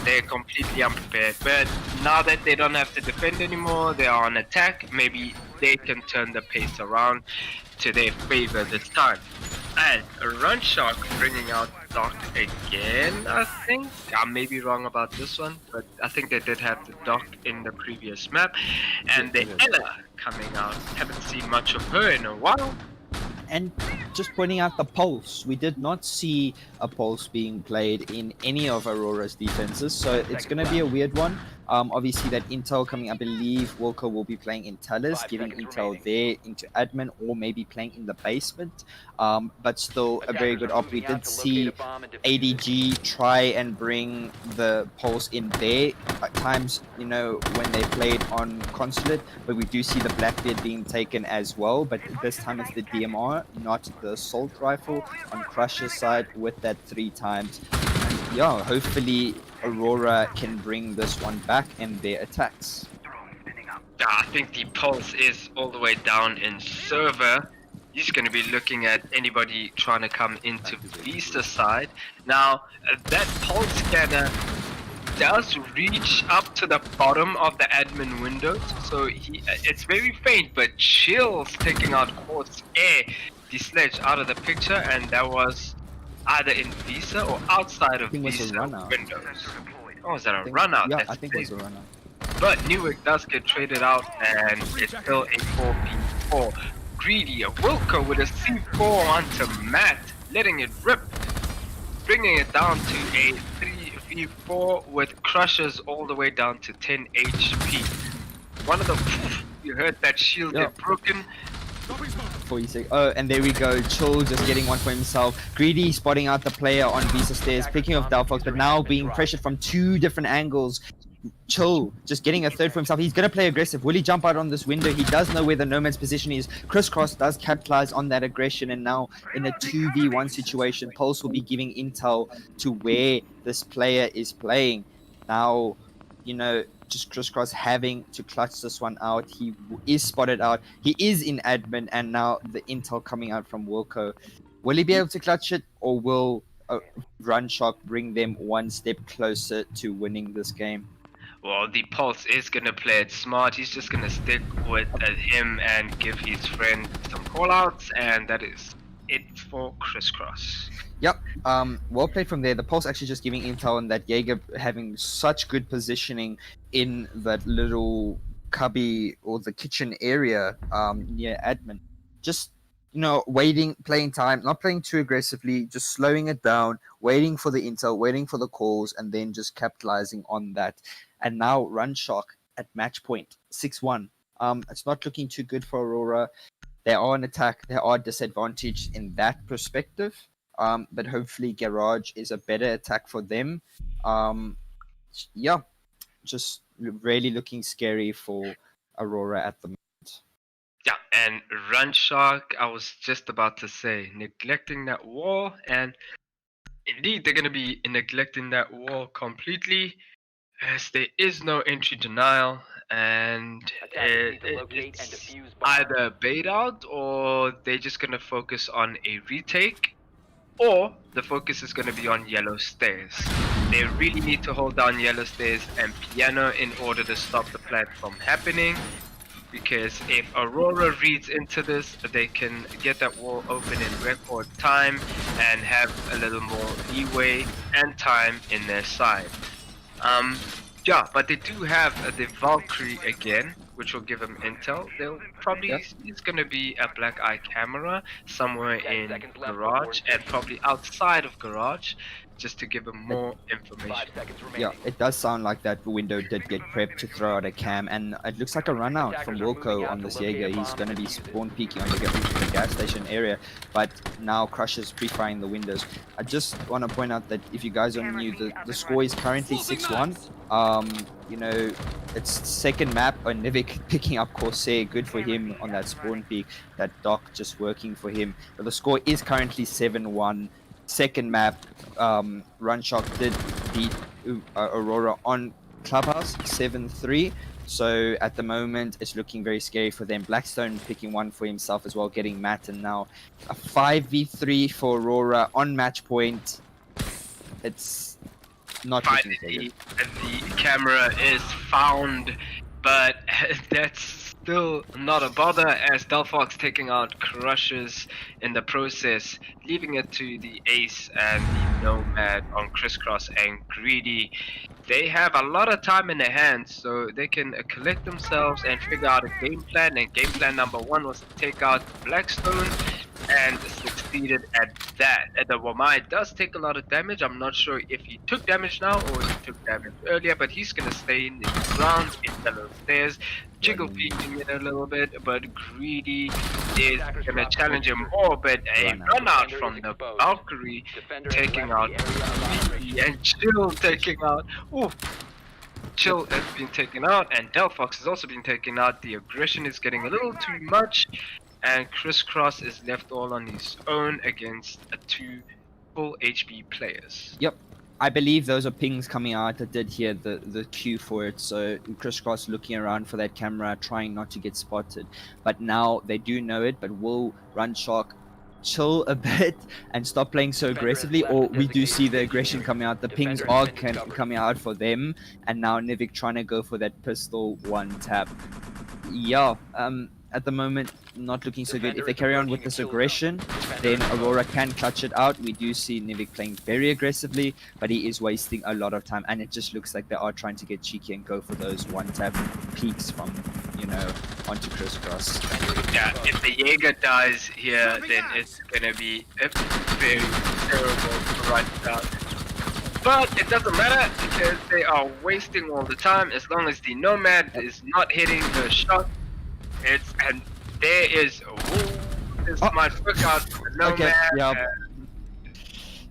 They're completely unprepared. But now that they don't have to defend anymore, they are on attack, maybe they can turn the pace around to their favor this time. And Run Shark bringing out Doc again, I think. I may be wrong about this one, but I think they did have the Doc in the previous map. And the Ella coming out. Haven't seen much of her in a while. And just pointing out the pulse, we did not see a pulse being played in any of Aurora's defenses, so it's going to be a weird one. Obviously, that intel coming, I believe Wilco will be playing in Tellers, 5 giving seconds intel remaining. there into admin, or maybe playing in the basement. But still a very good op. We did see ADG try and bring the pulse in there at times, when they played on Consulate, but we do see the Blackbeard being taken as well, but this time it's the DMR, not the assault rifle on Crusher's side with that 3 times. And yeah, hopefully Aurora can bring this one back in their attacks. I think the pulse is all the way down in server. He's going to be looking at anybody trying to come into Vista side. Now, that pulse scanner does reach up to the bottom of the admin windows, so it's very faint, but Chill's taking out Corsair, the sledge out of the picture, and that was either in Visa or outside of think it was a Visa run out. windows. Oh, is that a I think- run out? Yeah, That's I think it was crazy. a run out. But Newick does get traded out, and it's still a 4v4. Greedy, a Wilco with a C4 onto Matt, letting it rip, bringing it down to a 3v4 with Crushers all the way down to 10 HP. One of the you heard that shield Yeah. get broken. 46. Oh, and there we go. Chill just getting one for himself. Greedy spotting out the player on Visa stairs, picking off Delphox, but now being pressured from two different angles. Chill just getting a third for himself. He's gonna play aggressive. Will he jump out on this window? He does know where the Nomad's position is. Crisscross does capitalize on that aggression, and now in a 2v1 situation, Pulse will be giving intel to where this player is playing. Now, you know, just Crisscross having to clutch this one out. He is spotted out. He is in admin, and now the intel coming out from Wilco. Will he be able to clutch it, or will Run Shock bring them one step closer to winning this game? Well, the Pulse is gonna play it smart. He's just gonna stick with him and give his friend some callouts, and that is it for Crisscross. Yep. Well played from there. The Pulse actually just giving intel on that Jaeger having such good positioning in that little cubby or the kitchen area near admin. Just, you know, waiting, playing time, not playing too aggressively, just slowing it down, waiting for the intel, waiting for the calls, and then just capitalizing on that. And now Run Shock at match point 6-1. It's not looking too good for Aurora. They are an attack. They are disadvantaged in that perspective. But hopefully Garage is a better attack for them. Yeah, just really looking scary for Aurora at the moment. Yeah, and Run Shark, I was just about to say, neglecting that wall, and indeed they're gonna be neglecting that wall completely, as there is no entry denial, and Attackers need to locate and it's defuse bombs. either bait out or they're just gonna focus on a retake, or the focus is gonna be on yellow stairs. They really need to hold down yellow stairs and piano in order to stop the plant from happening. Because if Aurora reads into this, they can get that wall open in record time and have a little more leeway and time in their side. Yeah, but they do have the Valkyrie again, which will give them intel. They'll probably it's gonna be a black eye camera somewhere 10 in seconds left garage before and probably outside of garage, just to give them more 5 information. seconds remaining. Yeah, it does sound like that window did get prepped to throw out a cam, and it looks like a run out from Wilco on this Jaeger. He's going to be spawn peeking on the gas station area, but now Crusher's pre-firing the windows. I just want to point out that if you guys are new, the score is currently 6-1. You know, it's second map, Nivik picking up Corsair, good for him on that spawn peak, that Doc just working for him. But the score is currently 7-1. Second map, Run Shock did beat Aurora on Clubhouse 7-3. So at the moment, it's looking very scary for them. Blackstone picking one for himself as well, getting Matt, and now a 5v3 for Aurora on match point. It's not looking so Finally, good. the camera is found, but that's still not a bother, as Delphox taking out Crushes in the process, leaving it to the Ace and the Nomad on Crisscross and Greedy. They have a lot of time in their hands, so they can collect themselves and figure out a game plan. And game plan number one was to take out Blackstone, and succeeded at that. And the Wamai does take a lot of damage. I'm not sure if he took damage now or he took damage earlier, but he's gonna stay in the ground in the low stairs, jiggle peeking it a little bit, but Greedy is gonna challenge him more, but a run out from the Valkyrie Defender taking has out left the area of operation. Greedy, and Chill taking out. Ooh. Chill has been taken out, and Delphox has also been taken out. The aggression is getting a little too much, and Crisscross is left all on his own against two full HP players. Yep. I believe those are pings coming out. I did hear the cue for it. So Crisscross looking around for that camera, trying not to get spotted. But now they do know it, but will Run Shark chill a bit and stop playing so aggressively, or we do see the aggression coming out. The pings are coming out for them, and now Nivik trying to go for that pistol one tap. Yeah, at the moment, not looking so good. If they carry on with this aggression, then Aurora can clutch it out. We do see Nivik playing very aggressively, but he is wasting a lot of time, and it just looks like they are trying to get cheeky and go for those one-tap peaks from, onto crisscross. Yeah, if the Jaeger dies here, then it's gonna be a very terrible run down. But it doesn't matter because they are wasting all the time. As long as the Nomad is not hitting the shot, and there is this might work out for the Nomad. Okay, yeah.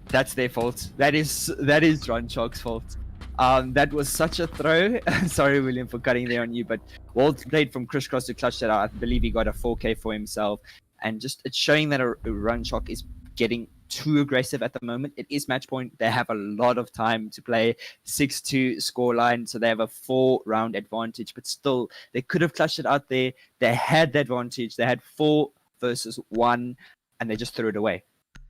That's their fault. That is Runchok's fault. That was such a throw. Sorry, William, for cutting there on you, but Walt played from crisscross to clutch that out. I believe he got a 4K for himself, and just it's showing that a Runchok is getting too aggressive at the moment. It is match point. They have a lot of time to play. 6-2 scoreline, so they have a 4-round advantage, but still, they could have clutched it out there. They had the advantage. They had 4 versus 1, and they just threw it away.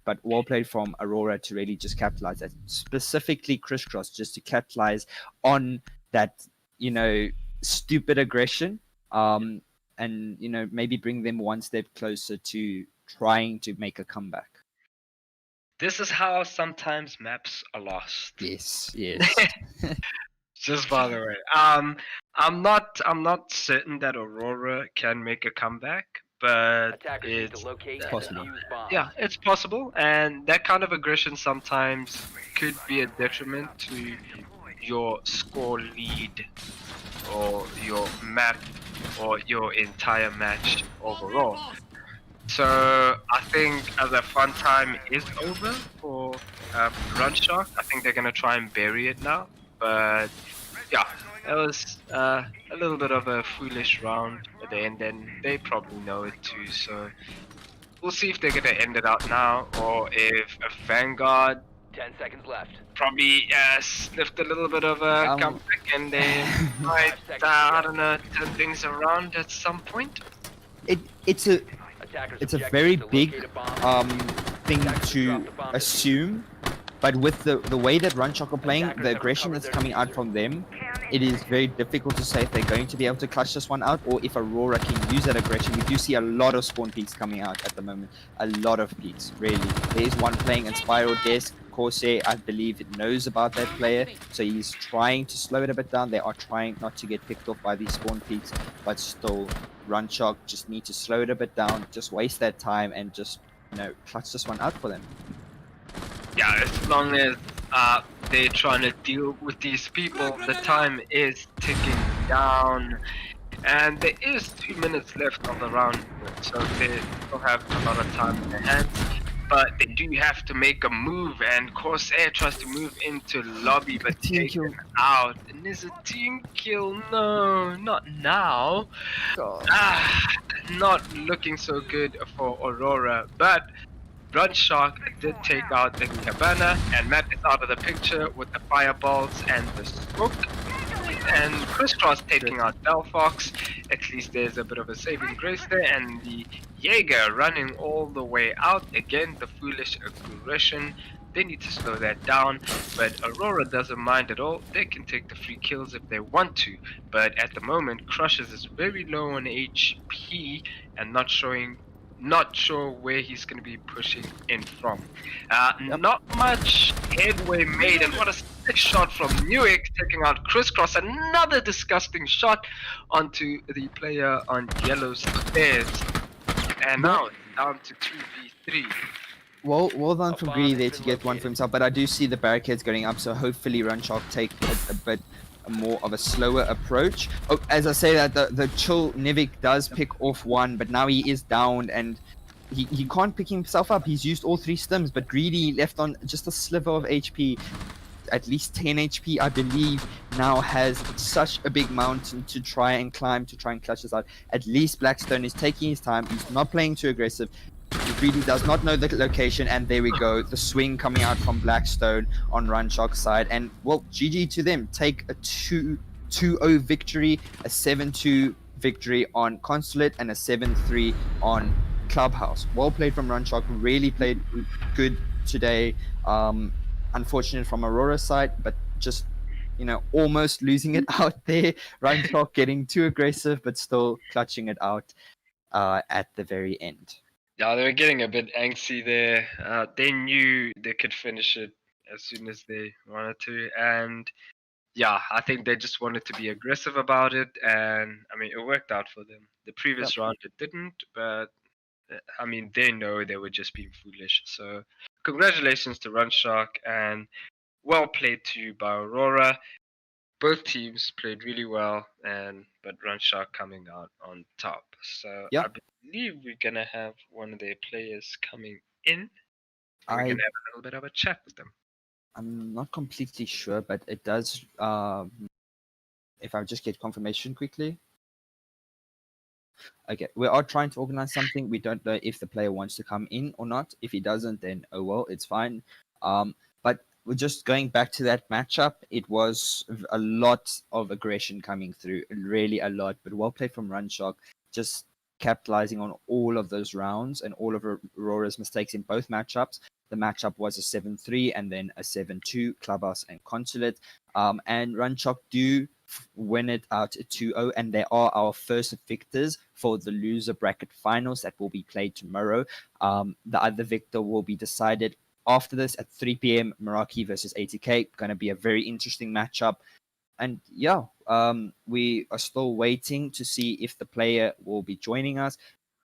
But well played from Aurora to really just capitalize that. Specifically crisscross, just to capitalize on that, stupid aggression. And, maybe bring them one step closer to trying to make a comeback. This is how sometimes maps are lost. Yes. Just by the way, I'm not certain that Aurora can make a comeback, but it's possible. Yeah, it's possible, and that kind of aggression sometimes could be a detriment to your score lead or your map or your entire match overall. So I think the fun time is over for Runshark. I think they're gonna try and bury it now, but yeah, it was a little bit of a foolish round at the end, and they probably know it too. So we'll see if they're gonna end it out now, or if a Vanguard 10 seconds left. probably sniffed a little bit of a comeback, and they might I don't know, turn things around at some point. It's a very big thing to assume, but with the way that Runchok are playing, the aggression that's coming out from them, it is very difficult to say if they're going to be able to clutch this one out, or if Aurora can use that aggression. We do see a lot of spawn peaks coming out at the moment. A lot of peaks, really. There's one playing in Spiral Desk. Corsair, I believe, it knows about that player, so he's trying to slow it a bit down. They are trying not to get picked off by these spawn peaks, but still, Runchok just need to slow it a bit down, just waste that time, and just, clutch this one out for them. Yeah, as long as they're trying to deal with these people, the time is ticking down, and there is 2 minutes left of the round, so they still have a lot of time in their hands. But they do have to make a move, and Corsair tries to move into lobby, but taken out. And there's a team kill. No, not now. Not looking so good for Aurora, but Bloodshot did take out the Cabana, and Matt is out of the picture with the fireballs and the smoke. And Crisscross taking out Delphox. At least there's a bit of a saving grace there, and the Jaeger running all the way out. Again, the foolish aggression. They need to slow that down, but Aurora doesn't mind at all. They can take the free kills if they want to, but at the moment, Crushes is very low on HP and not sure where he's going to be pushing in from. Not much headway made, and what a sick shot from Newick, taking out Crisscross. Another disgusting shot onto the player on yellow stairs. And now it's down to 2v3. Well done from Greedy there to get one for himself, but I do see the barricades going up, so hopefully Runchok take a bit more of a slower approach. Oh, as I say that, the chill Nivik does pick off one, but now he is down and he can't pick himself up. He's used all 3 stims, but Greedy left on just a sliver of HP. At least 10 HP, I believe, now has such a big mountain to try and climb, to try and clutch this out. At least Blackstone is taking his time. He's not playing too aggressive. Greedy does not know the location, and there we go. The swing coming out from Blackstone on Runchok's side. And, well, GG to them. Take a 2-0 victory, a 7-2 victory on Consulate, and a 7-3 on Clubhouse. Well played from Runchok. Really played good today. Unfortunate from Aurora's side, but just, almost losing it out there. Runchok getting too aggressive, but still clutching it out. at the very end. Yeah, they were getting a bit angsty there. They knew they could finish it as soon as they wanted to, and yeah, I think they just wanted to be aggressive about it, and I mean, it worked out for them. The Yep. previous round it didn't, but I mean, they know they were just being foolish. So, congratulations to Runshark, and well played to you by Aurora. Both teams played really well, and but Runshark coming out on top. So I Yep. believe we're gonna have one of their players coming in, and we're I gonna have a little bit of a chat with them. I'm not completely sure, but it does. If I just get confirmation quickly. Okay, we are trying to organize something. We don't know if the player wants to come in or not. If he doesn't, then oh well, it's fine. But we're just going back to that matchup. It was a lot of aggression coming through, really a lot. But well played from Runshock, just capitalizing on all of those rounds and all of Aurora's mistakes in both matchups. The matchup was a 7-3 and then a 7-2, Clubhouse and Consulate. And Runshock do win it out 2-0, and they are our first victors for the loser bracket finals that will be played tomorrow. The other victor will be decided after this at 3 p.m. Meraki versus ATK. Going to be a very interesting matchup. And yeah, we are still waiting to see if the player will be joining us.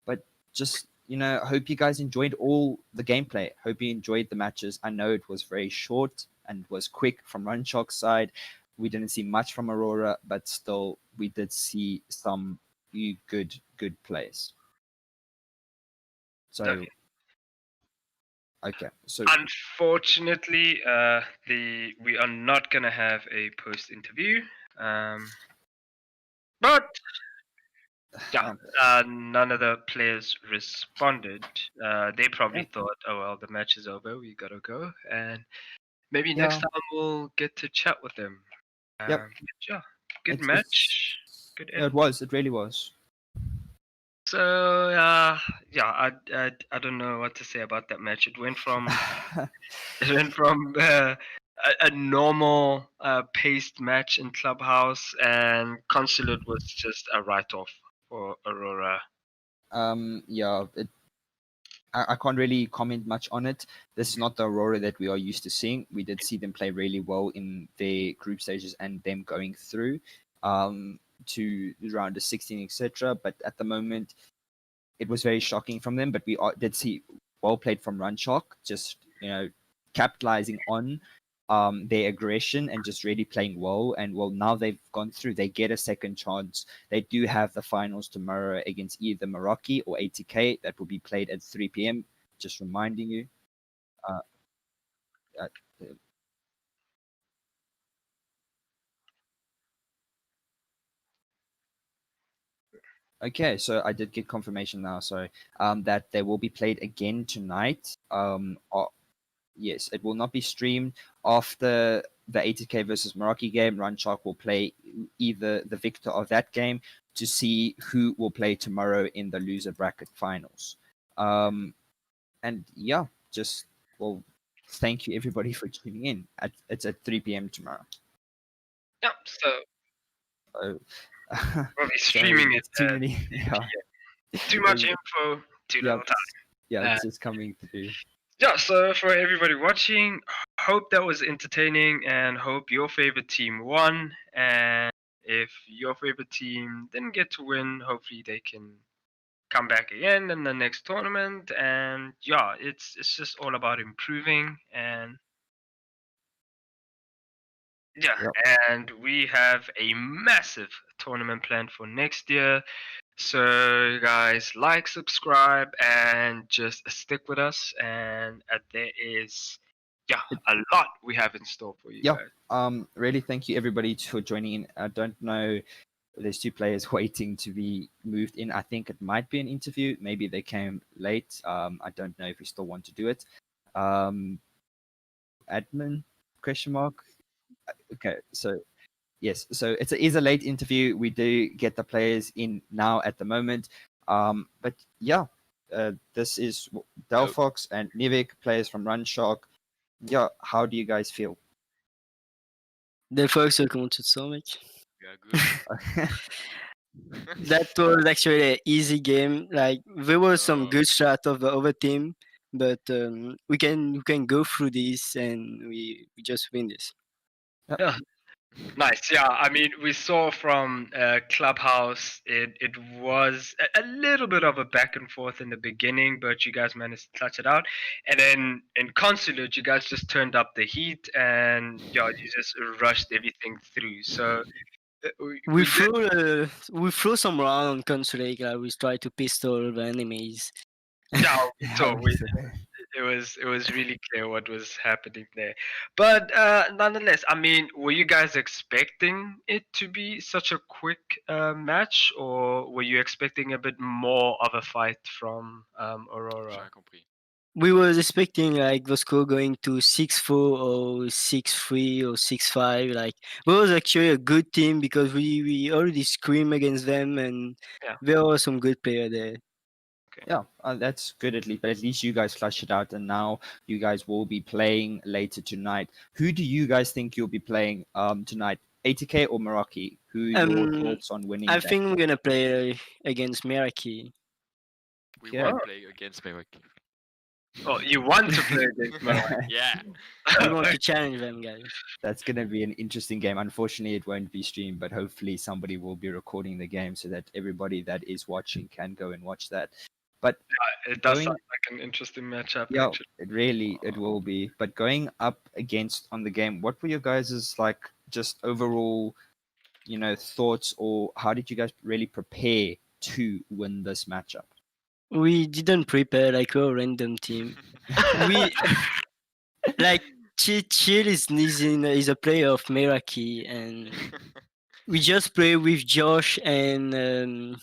But just, hope you guys enjoyed all the gameplay. Hope you enjoyed the matches. I know it was very short and was quick from Runshock's side. We didn't see much from Aurora, but still, we did see some good plays. So, Okay. okay. So, Unfortunately, we are not gonna have a post interview. But yeah, none of the players responded. They probably thought, "Oh well, the match is over. We gotta go." And maybe next yeah, time we'll get to chat with them. yep. Yeah, good It's match. Good yeah, it end. was. It really was. So yeah, I don't know what to say about that match. It went from a normal paced match in Clubhouse, and Consulate was just a write-off for Aurora. Yeah, I can't really comment much on it. This is not the Aurora that we are used to seeing. We did see them play really well in their group stages and them going through to round of 16, etc. But at the moment, it was very shocking from them. But we did see well played from Runshock, just capitalizing on their aggression and just really playing well. And well, now they've gone through, they get a second chance. They do have the finals tomorrow against either Meraki or ATK that will be played at 3 p.m. Just reminding you. Uh, uh, okay, so I did get confirmation now. Sorry, that they will be played again tonight. Yes, it will not be streamed after the ATK versus Meraki game. Runshark will play either the victor of that game to see who will play tomorrow in the loser bracket finals. And yeah, just well, thank you everybody for tuning in. It's at 3 p.m. tomorrow. Yep. So So, we'll be sorry, streaming it. it's too many. Yeah, Too much info, too yeah, little time. yeah. It's just coming through. Yeah, so for everybody watching, hope that was entertaining and hope your favorite team won. And if your favorite team didn't get to win, hopefully they can come back again in the next tournament. And yeah, it's just all about improving. And yeah, Yep. and we have a massive tournament planned for next year. So guys, like, subscribe, and just stick with us. And there is, a lot we have in store for you Yeah. guys. Really, thank you everybody for joining in. I don't know. There's two players waiting to be moved in. I think it might be an interview. Maybe they came late. I don't know if we still want to do it. Admin question mark. Okay, so yes, so it is a late interview. We do get the players in now at the moment. But yeah, this is Delphox and Nivik, players from Runshark. Yeah, how do you guys feel? Delphox, comment tu te sens, mec? Yeah, good. That was actually an easy game. Like there was some Oh. good shot of the other team, but we can go through this and we just win this. Yeah. Nice. Yeah. I mean, we saw from Clubhouse, it was a little bit of a back and forth in the beginning, but you guys managed to clutch it out. And then in Consulate, you guys just turned up the heat and yeah, you just rushed everything through. So We we did. threw some round on Consulate. We try to pistol the enemies. Yeah, Yeah, so it was really clear what was happening there. But nonetheless, I mean, were you guys expecting it to be such a quick match, or were you expecting a bit more of a fight from J'ai Aurora? rien compris. We was expecting like the score going to 6-4 or 6-3 or 6-5. Like we was actually a good team because we already scream against them and Yeah. there were some good player there. yeah, that's good at least. But at least you guys flushed it out, and now you guys will be playing later tonight. Who do you guys think you'll be playing tonight? ATK or Meraki? Who are your Um, thoughts on winning I that? think we're gonna play against Meraki. We Yeah. want to play against Merrick. Oh, you want to play against Meraki? Yeah. We want to challenge them, guys. That's going to be an interesting game. Unfortunately, it won't be streamed, but hopefully somebody will be recording the game so that everybody that is watching can go and watch that. But It does going, sound like an interesting matchup, yeah, actually. it will be. But going up against on the game, what were your guys' like just overall, thoughts, or how did you guys really prepare to win this matchup? We didn't prepare like we're a random team. We like Chill is a player of Meraki and we just play with Josh and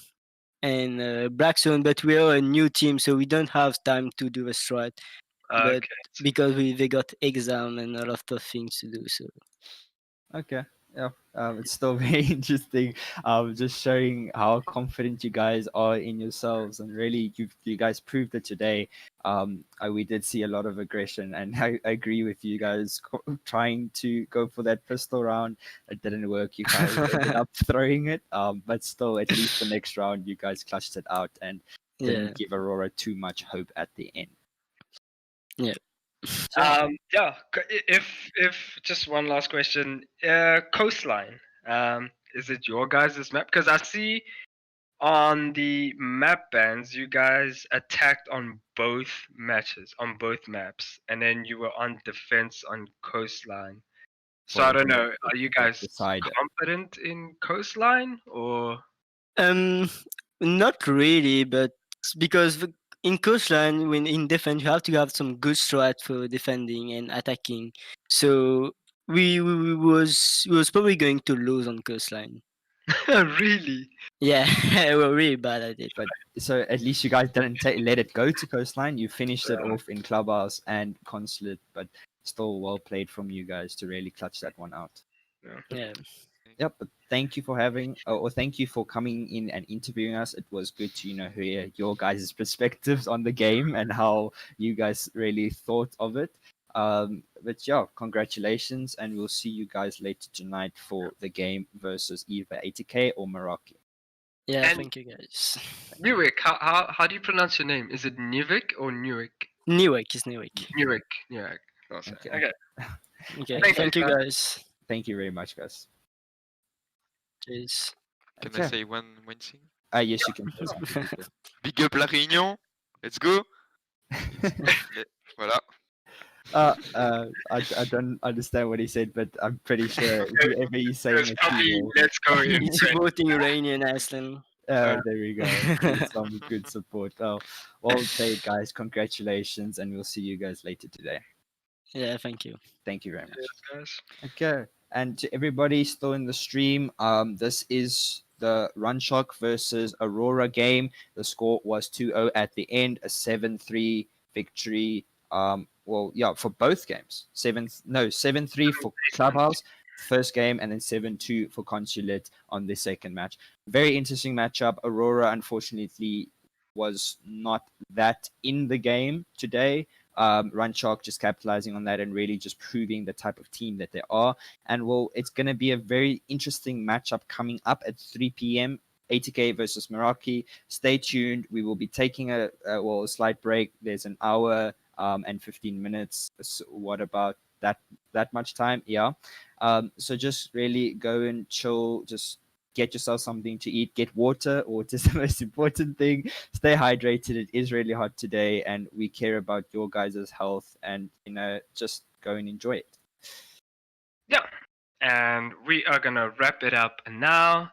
Blackstone, but we are a new team, so we don't have time to do a strat. But Okay. because they got exam and a lot of things to do, so Okay. Yeah. It's still very interesting. Just showing how confident you guys are in yourselves, and really, you guys proved it today. We did see a lot of aggression, and I agree with you guys trying to go for that pistol round. It didn't work. You guys ended up throwing it. But still, at least the next round, you guys clutched it out and yeah, didn't give Aurora too much hope at the end. yeah. Yeah. If just one last question, coastline. Is it your guys' map? Because I see on the map bands, you guys attacked on both matches, on both maps, and then you were on defense on coastline. So I For don't the, know. Are you guys decider. confident in coastline or? Um, not really, but because in coastline, when in defense, you have to have some good strat for defending and attacking. So we was probably going to lose on coastline. Really? Yeah, we're really bad at it. But so at least you guys didn't let it go to coastline. You finished it off in clubhouse and consulate, but still well played from you guys to really clutch that one out. Yeah, Yep. But thank you for having, or thank you for coming in and interviewing us. It was good to hear your guys' perspectives on the game and how you guys really thought of it. But yeah, congratulations, and we'll see you guys later tonight for the game versus either ATK or Meraki. yeah. And Thank you, guys. Newick, how do you pronounce your name? Is it Newick or Newick? Newick is Newick. Newick. Newick. Okay. Okay. Okay, Thank thank you, you, guys. Thank you very much, guys. Cheers. Can Okay. I say one thing? Yes, you can. Big up La Réunion. Let's go. Voilà. I don't understand what he said, but I'm pretty sure whoever he's saying There's it probably to. let's go in It's French. supporting Iranian Iceland. There we go. Some good support. Well played, guys. Congratulations, and we'll see you guys later today. Yeah, thank you. Thank you very much. Yes, guys. Okay, and to everybody still in the stream, this is the Runshock versus Aurora game. The score was 2-0 at the end, a 7-3 victory. Well, yeah, for both games. 7-3 for Clubhouse first game, and then 7-2 for Consulate on the second match. Very interesting matchup. Aurora, unfortunately, was not that in the game today. Runshock just capitalizing on that and really just proving the type of team that they are. And well, it's going to be a very interesting matchup coming up at 3 p.m. 80K versus Meraki. Stay tuned. We will be taking a slight break. There's an hour and 15 minutes. So what about that much time? Yeah. So just really go and chill. Just get yourself something to eat. Get water. Water is the most important thing. Stay hydrated. It is really hot today, and we care about your guys' health. And just go and enjoy it. Yeah. And we are gonna wrap it up now.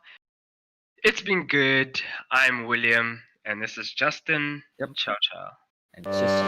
It's been good. I'm William, and this is Justin. Yep. Ciao, ciao. And just.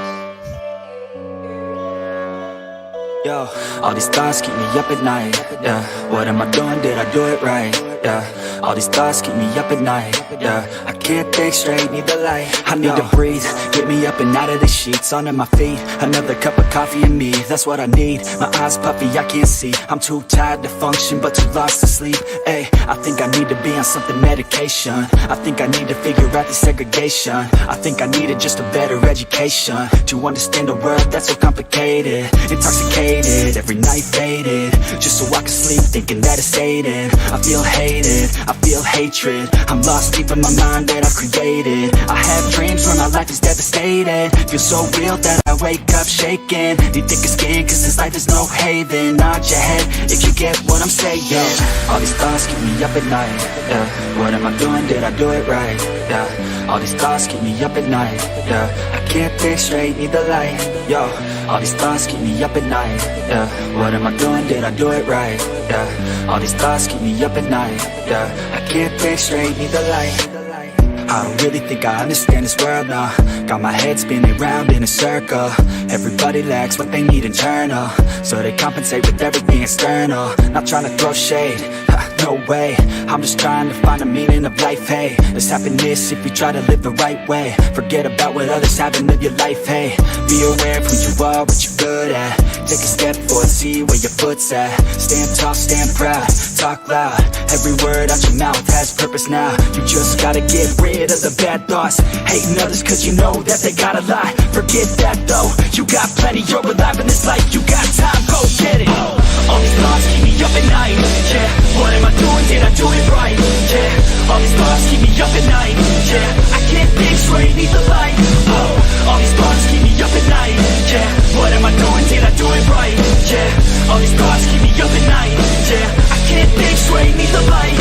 Yo, all these thoughts keep me up at night. Yeah, what am I doing? Did I do it right? Yeah, all these thoughts keep me up at night. Yeah, I can't think straight, need the light. I need to breathe, get me up and out of the sheets, onto my feet. Another cup of coffee and me, that's what I need. My eyes puffy, I can't see. I'm too tired to function, but too lost to sleep. Ay, I think I need to be on something medication. I think I need to figure out the segregation. I think I needed just a better education to understand a world that's so complicated. Intoxicated, every night faded, just so I can sleep thinking that it's sated. I feel hated, I feel hatred. I'm lost deep in my mind that I've created. I have dreams where my life is devastated. Feel so real that I wake up shaking. Need thicker skin cause this life is no haven. Nod your head if you get what I'm saying. All these thoughts keep me up at night. Yeah, what am I doing? Did I do it right? Yeah, all these thoughts keep me up at night. Yeah, I can't think straight, need the light. Yo, all these thoughts keep me up at night. Yeah, what am I doing? Did I do it right? Yeah, all these thoughts keep me up at night. Yeah, I can't think straight, need the light. I don't really think I understand this world now. Got my head spinning round in a circle. Everybody lacks what they need internal, so they compensate with everything external. Not trying to throw shade, no way. I'm just trying to find the meaning of life, hey. There's happiness if you try to live the right way. Forget about what others have and live your life, hey. Be aware of who you are, what you're good at. Take a step forward, see where your foot's at. Stand tall, stand proud, talk loud. Every word out your mouth has purpose now. You just gotta get rid of the bad thoughts. Hating others cause you know that they got a lot. Forget that though, you got plenty, you're alive in this life. You got time, go get it. All these thoughts keep me up at night. Yeah, what am I doing? Did I do it right? Yeah, all these thoughts keep me up at night. Yeah, I can't think straight, need the light. All these thoughts keep me up at night. Yeah, what am I doing? Did I do it right? Yeah, all these thoughts keep me up at night. Yeah, I can't think straight, need the light.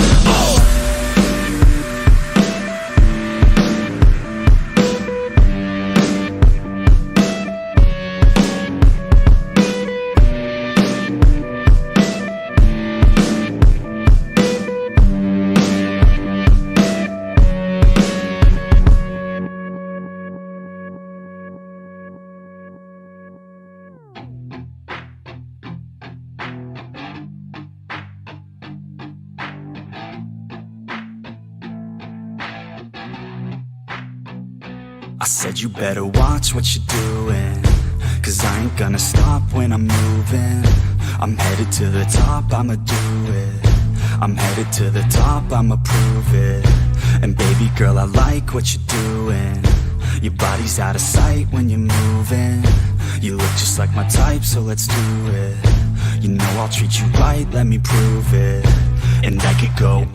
I said you better watch what you're doing, cause I ain't gonna stop when I'm moving. I'm headed to the top, I'ma do it. I'm headed to the top, I'ma prove it. And baby girl, I like what you're doing. Your body's out of sight when you're moving. You look just like my type, so let's do it. You know I'll treat you right, let me prove it. And I could go